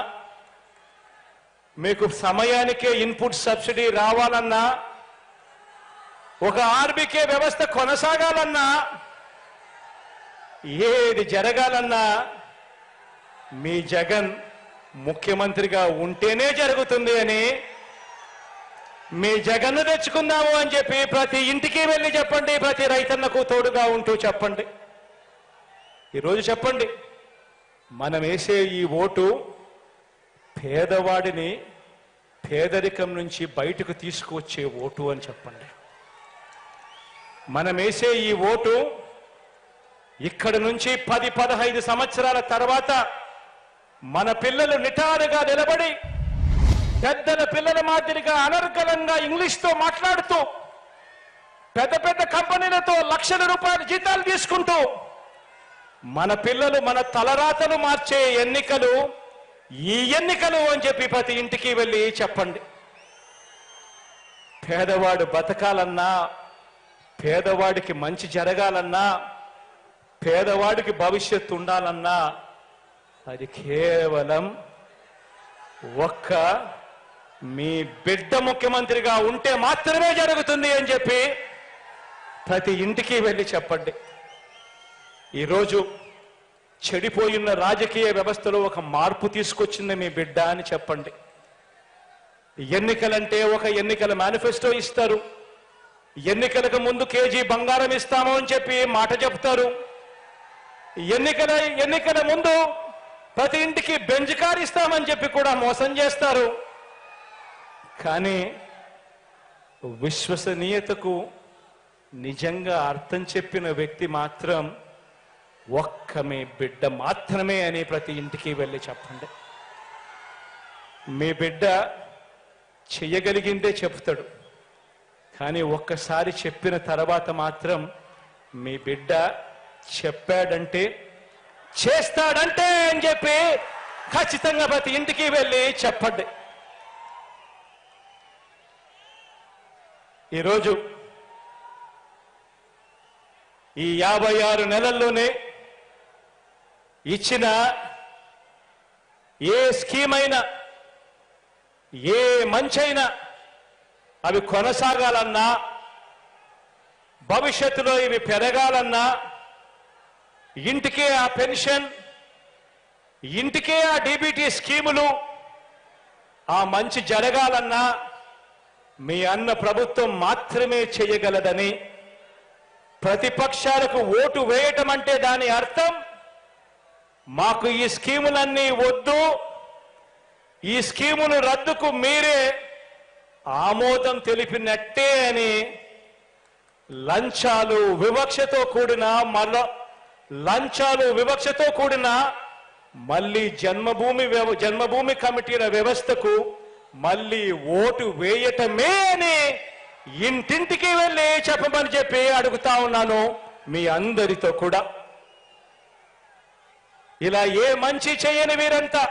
మీకు సమయానికే ఇన్పుట్ సబ్సిడీ రావాలన్నా, ఒక ఆర్బీకే వ్యవస్థ కొనసాగాలన్నా, ఏది జరగాలన్నా మీ జగన్ ముఖ్యమంత్రిగా ఉంటేనే జరుగుతుంది అని, మీ జగన్ను తెచ్చుకుందాము అని చెప్పి ప్రతి ఇంటికి వెళ్ళి చెప్పండి. ప్రతి రైతన్నకు తోడుగా ఉంటూ చెప్పండి. ఈరోజు చెప్పండి, మనం వేసే ఈ ఓటు పేదవాడిని పేదరికం నుంచి బయటకు తీసుకువచ్చే ఓటు అని చెప్పండి. మనం వేసే ఈ ఓటు ఇక్కడ నుంచి 10-15 సంవత్సరాల తర్వాత మన పిల్లలు నిటారుగా నిలబడి పెద్దల పిల్లల మాదిరిగా అనర్గళంగా ఇంగ్లీష్తో మాట్లాడుతూ పెద్ద పెద్ద కంపెనీలతో లక్షల రూపాయల జీతాలు తీసుకుంటూ మన పిల్లలు మన తలరాతలు మార్చే ఎన్నికలు ఈ ఎన్నికలు అని చెప్పి ప్రతి ఇంటికి వెళ్ళి చెప్పండి. పేదవాడు బతకాలన్నా, పేదవాడికి మంచి జరగాలన్నా, పేదవాడికి భవిష్యత్తు ఉండాలన్నా అది కేవలం ఒక్క మీ బిడ్డ ముఖ్యమంత్రిగా ఉంటే మాత్రమే జరుగుతుంది అని చెప్పి ప్రతి ఇంటికి వెళ్ళి చెప్పండి. ఈరోజు చెడిపోయిన రాజకీయ వ్యవస్థలో ఒక మార్పు తీసుకొచ్చింది మీ బిడ్డ అని చెప్పండి. ఎన్నికలంటే ఒక ఎన్నికల మేనిఫెస్టో ఇస్తారు, ఎన్నికలకు ముందు కేజీ బంగారం ఇస్తాము అని చెప్పి మాట చెప్తారు, ఎన్నికల ముందు ప్రతి ఇంటికి బెంజ్ కార్ ఇస్తామని చెప్పి కూడా మోసం చేస్తారు. కానీ విశ్వసనీయతకు నిజంగా అర్థం చెప్పిన వ్యక్తి మాత్రం ఒక్క మీ బిడ్డ మాత్రమే అని ప్రతి ఇంటికి వెళ్ళి చెప్పండి. మీ బిడ్డ చెయ్యగలిగిందే చెప్తాడు, కానీ ఒక్కసారి చెప్పిన తర్వాత మాత్రం మీ బిడ్డ చెప్పాడంటే చేస్తాడంటే అని చెప్పి ఖచ్చితంగా ప్రతి ఇంటికి వెళ్ళి చెప్పండి. ఈరోజు ఈ 56 నెలల్లోనే ఇచ్చిన ఏ స్కీమ్ అయినా, ఏ మంచైనా అవి కొనసాగాలన్నా, భవిష్యత్తులో ఇవి పెరగాలన్నా, ఇంటికే ఆ పెన్షన్, ఇంటికే ఆ డీబీటీ స్కీములు, ఆ మంచి జరగాలన్నా మీ అన్న ప్రభుత్వం మాత్రమే చేయగలదని, ప్రతిపక్షాలకు ఓటు వేయటం అంటే దాని అర్థం మాకు ఈ స్కీములన్నీ వద్దు, ఈ స్కీములు రద్దుకు మీరే ఆమోదం తెలిపినట్టే అని లంచాలు వివక్షతో కూడిన మళ్ళీ జన్మభూమి కమిటీల వ్యవస్థకు మళ్ళీ ఓటు వేయటమే అని ఇంటింటికి వెళ్ళి చెప్పమని చెప్పి అడుగుతా ఉన్నాను మీ అందరితో కూడా. ఇలా ఏ మంచి చేయని వీరంతా,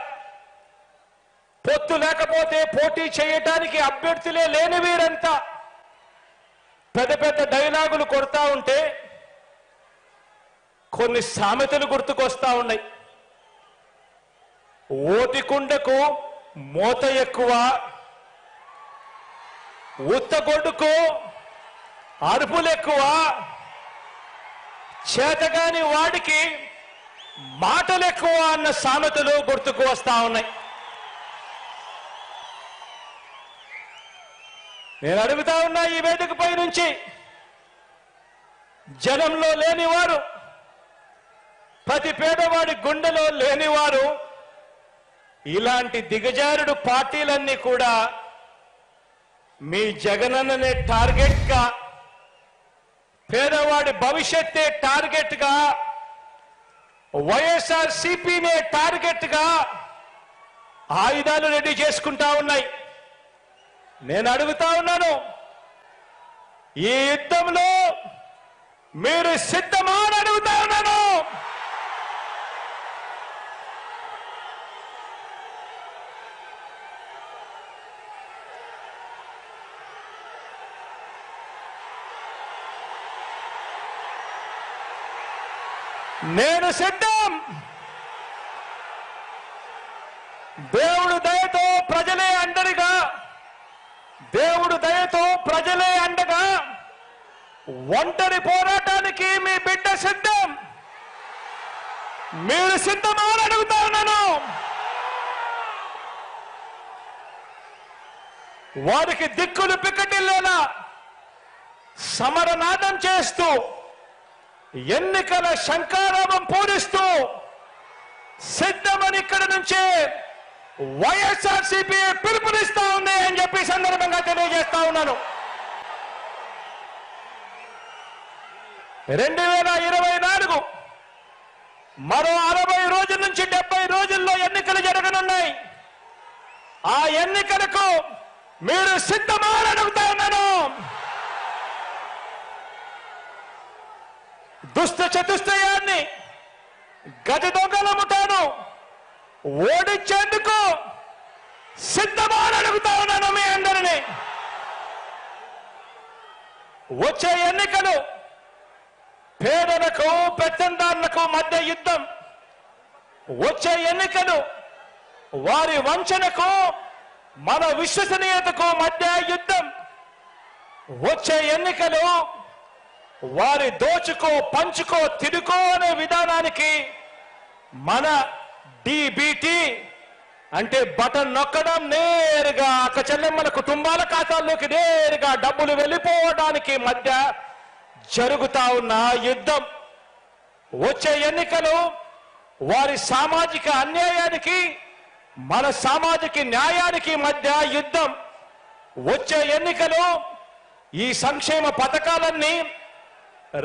పొత్తు లేకపోతే పోటీ చేయటానికి అభ్యర్థులే లేని వీరంతా పెద్ద పెద్ద డైలాగులు కొడతా ఉంటే కొన్ని సామెతలు గుర్తుకొస్తా ఉన్నాయి. ఓటికుండకు మోత ఎక్కువ, ఉత్తగొడ్డుకు అరుపులు ఎక్కువ, చేతగాని వాడికి మాటలు ఎక్కువ అన్న సామెతలు గుర్తుకు వస్తా ఉన్నాయి. నేను అడుగుతా ఉన్నా ఈ వేదికపై నుంచి, జనంలో లేనివారు, ప్రతి పేదవాడి గుండెలో లేనివారు ఇలాంటి దిగజారుడు పార్టీలన్నీ కూడా మీ జగనన్ననే టార్గెట్ గా, పేదవాడి భవిష్యత్తే టార్గెట్ గా, వైఎస్ఆర్ సిపినే టార్గెట్ గా ఆయుధాలు రెడీ చేసుకుంటా ఉన్నాయి. నేను అడుగుతా ఉన్నాను, ఈ యుద్ధంలో మీరు సిద్ధమా అని అడుగుతా ఉన్నాను. నేను సిద్ధం. దేవుడు దయతో ప్రజలే అండగా, దేవుడు దయతో ప్రజలే అండగా ఒంటరి పోరాటానికి మీ బిడ్డ సిద్ధం. మీరు సిద్ధమా అని అడుగుతా ఉన్నాను. వారికి దిక్కులు పిక్కటిల్లేలా సమరనాదం చేస్తూ, ఎన్నికల శంఖారావం పూరిస్తూ సిద్ధమని ఇక్కడ నుంచే వైఎస్ఆర్సీపీ పిలుపునిస్తా ఉంది అని చెప్పి సందర్భంగా తెలియజేస్తా ఉన్నాను. 2024 మరో 60 రోజుల నుంచి 70 రోజుల్లో ఎన్నికలు జరగనున్నాయి. ఆ ఎన్నికలకు మీరు సిద్ధమా అని అడుగుతా ఉన్నాను. దుష్ట చతుష్టయాన్ని, గజ దొంగల ముఠాను ఓడించేందుకు సిద్ధమా అని అడుగుతా ఉన్నాను మీ అందరినీ. వచ్చే ఎన్నికలు పేదలకు పెత్తందారులకు మధ్య యుద్ధం. వచ్చే ఎన్నికలు వారి వంచనకు మన విశ్వసనీయతకు మధ్య యుద్ధం. వచ్చే ఎన్నికలు వారి దోచుకో పంచుకో తిరుకో అనే విధానానికి మన డిబిటి అంటే బటన్ నొక్కడం, నేరుగా అక్క చెల్లెమ్మల కుటుంబాల ఖాతాల్లోకి నేరుగా డబ్బులు వెళ్ళిపోవడానికి మధ్య జరుగుతా ఉన్న యుద్ధం. వచ్చే ఎన్నికలు వారి సామాజిక అన్యాయానికి మన సామాజిక న్యాయానికి మధ్య యుద్ధం. వచ్చే ఎన్నికలు ఈ సంక్షేమ పథకాలన్నీ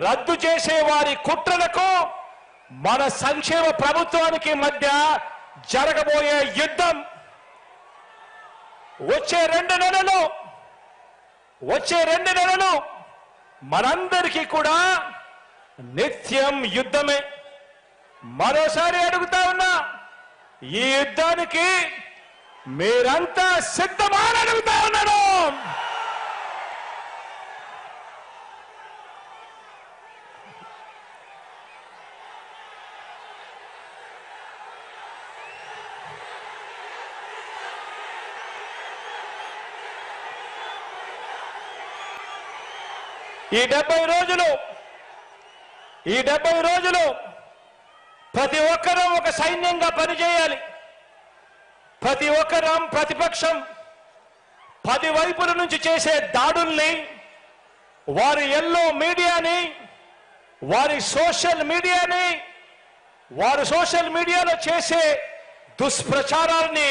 రద్దు చేసే వారి కుట్రలకు మన సంక్షేమ ప్రభుత్వానికి మధ్య జరగబోయే యుద్ధం. వచ్చే 2 నెలలు మనందరికీ కూడా నిత్యం యుద్ధమే. మరోసారి అడుగుతా ఉన్నా, ఈ యుద్ధానికి మీరంతా సిద్ధమా అని అడుగుతా ఉన్నాను. ఈ 70 రోజులు ప్రతి ఒక్కరూ ఒక సైన్యంగా పనిచేయాలి. ప్రతి ఒక్కరం ప్రతిపక్షం 10 వైపుల నుంచి చేసే దాడుల్ని, వారి ఎల్లో మీడియాని, వారి సోషల్ మీడియాలో చేసే దుష్ప్రచారాన్ని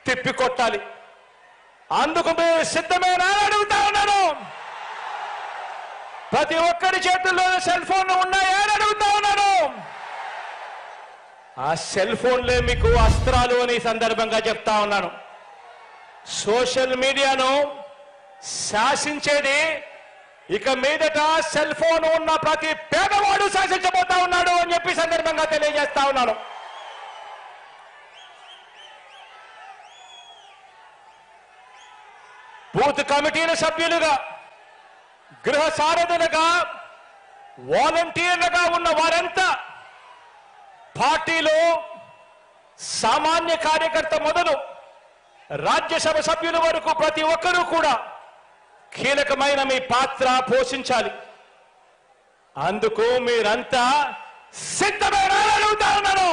తిప్పికొట్టాలి. అందుకు మీరు సిద్ధమేనా అని అడుగుతా ఉన్నాను. ప్రతి ఒక్కరి చేతుల్లో సెల్ ఫోన్లు ఉన్నాయా అని అడుగుతా ఉన్నాను. ఆ సెల్ ఫోన్లే మీకు అస్త్రాలు అని సందర్భంగా చెప్తా ఉన్నాను. సోషల్ మీడియాను శాసించేది ఇక మీదట సెల్ ఫోన్ ఉన్న ప్రతి పేదవాడు శాసించబోతా ఉన్నాడు అని చెప్పి సందర్భంగా తెలియజేస్తా ఉన్నాను. బూత్ కమిటీల సభ్యులుగా, గృహ సారథులుగా, వాలంటీర్లుగా ఉన్న వారంతా పార్టీలో సామాన్య కార్యకర్త మొదలు రాజ్యసభ సభ్యుల వరకు ప్రతి ఒక్కరూ కూడా కీలకమైన మీ పాత్ర పోషించాలి. అందుకు మీరంతా సిద్ధమేనా అని అడుగుతా ఉన్నాను.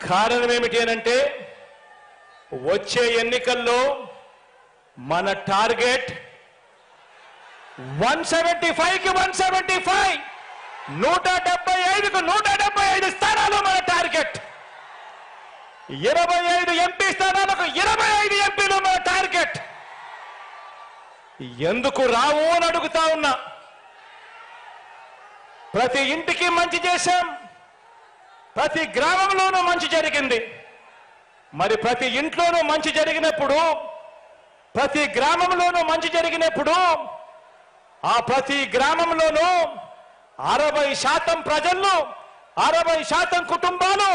కారణం ఏమిటి అనంటే, వచ్చే ఎన్నికల్లో మన టార్గెట్ 175కి 175, 175కు 175 స్థానాలు మన టార్గెట్. 25 ఎంపీ స్థానాలకు 25 ఎంపీలు మన టార్గెట్. ఎందుకు రావు అని అడుగుతా ఉన్నా. ప్రతి ఇంటికి మంచి చేశాం, ప్రతి గ్రామంలోనూ మంచి జరిగింది. మరి ప్రతి ఇంట్లోనూ మంచి జరిగినప్పుడు, ప్రతి గ్రామంలోనూ మంచి జరిగినప్పుడు ఆ ప్రతి గ్రామంలోనూ 60% ప్రజలు, 60% కుటుంబాలు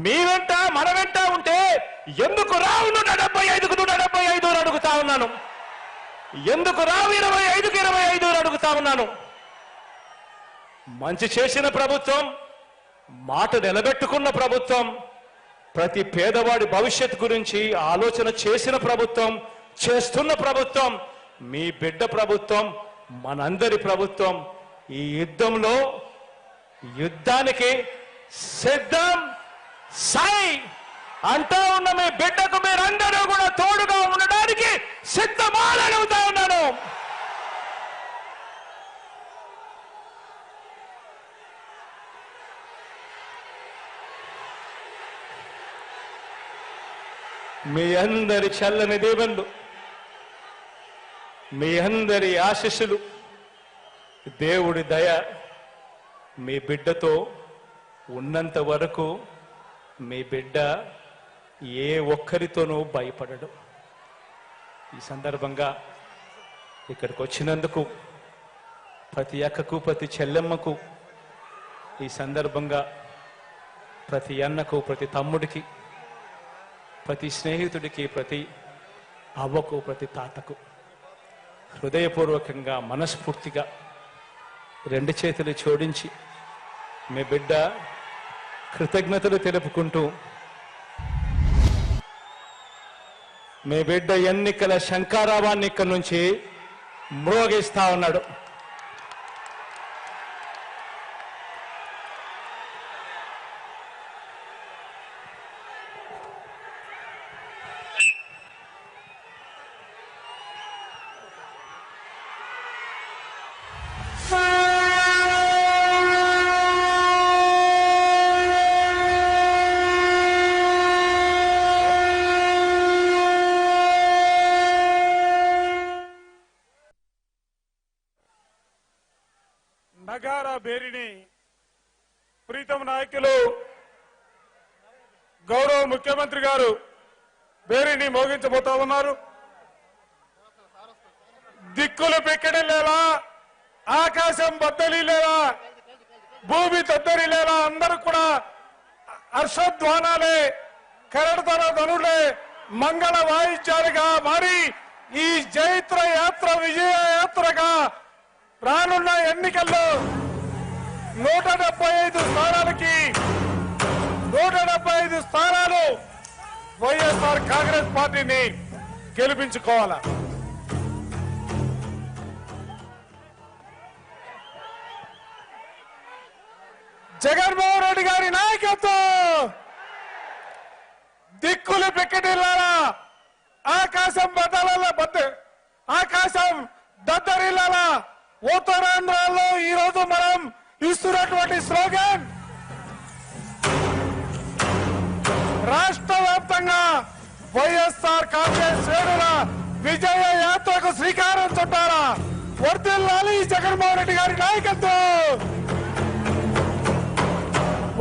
మీ వెంట మన వెంట ఉంటే ఎందుకు రావు 175కు 175 అని అడుగుతా ఉన్నాను. ఎందుకు రావు 25కు 25 అని అడుగుతా ఉన్నాను. మంచి చేసిన ప్రభుత్వం, మాట నిలబెట్టుకున్న ప్రభుత్వం, ప్రతి పేదవాడి భవిష్యత్తు గురించి ఆలోచన చేసిన ప్రభుత్వం, చేస్తున్న ప్రభుత్వం మీ బిడ్డ ప్రభుత్వం, మనందరి ప్రభుత్వం. ఈ యుద్ధానికి సిద్ధం సై అంటా ఉన్న మీ బిడ్డకు మీరందరూ కూడా తోడుగా ఉండడానికి సిద్ధమాలని అడుగుతా ఉన్నాను. మీ అందరి చల్లని దీవెనలు, మీ అందరి ఆశీస్సులు, దేవుడి దయ మీ బిడ్డతో ఉన్నంత వరకు మీ బిడ్డ ఏ ఒక్కరితోనూ భయపడడు. ఈ సందర్భంగా ఇక్కడికి వచ్చినందుకు ప్రతి అక్కకు, ప్రతి చెల్లెమ్మకు, ఈ సందర్భంగా ప్రతి అన్నకు, ప్రతి తమ్ముడికి, ప్రతి స్నేహితుడికి, ప్రతి అవ్వకు, ప్రతి తాతకు హృదయపూర్వకంగా, మనస్ఫూర్తిగా 2 చేతులు జోడించి మీ బిడ్డ కృతజ్ఞతలు తెలుపుకుంటూ, మీ బిడ్డ ఎన్నికల శంఖారావాన్ని ఇక్కడి నుంచి మ్రోగిస్తా ఉన్నాడు. నగారా బేరిని ప్రీతం నాయకులు గౌరవ ముఖ్యమంత్రి గారు బేరిని మోగించబోతా ఉన్నారు. దిక్కులు పెక్కడలేలా, ఆకాశం బద్దలిలేలా, భూమి తద్దరిలేలా అందరూ కూడా హర్షధ్వానాలే, కరడతర ధనులే, మంగళ వాయిద్యాలుగా మారి ఈ జైత్ర యాత్ర విజయ యాత్రగా రానున్న ఎన్నికల్లో 175 స్థానాలకి 175 స్థానాలు వైఎస్ఆర్ కాంగ్రెస్ పార్టీని గెలిపించుకోవాలా. జగన్మోహన్ రెడ్డి గారి నాయకత్వం, దిక్కులు పెక్కటిల్లాలా, ఆకాశం దద్దరిల్లాలా. ఉత్తరాంధ్రలో ఈ రోజు మనం ఇస్తున్నటువంటి స్లోగన్ రాష్ట్ర వ్యాప్తంగా వైఎస్ఆర్ కాంగ్రెస్ శ్రేణుల విజయ యాత్రకు శ్రీకారం చుట్టారా. వర్ధిల్లాలి జగన్మోహన్ రెడ్డి గారి నాయకత్వం,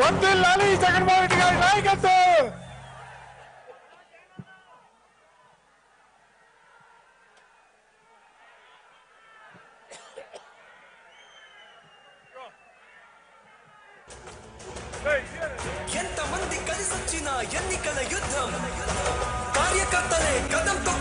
వర్ధిల్లాలి జగన్మోహన్ రెడ్డి గారి నాయకత్వం. ఎంతమంది కలిసొచ్చిన ఎన్నికల యుద్ధం, కార్యకర్తలే కదంతో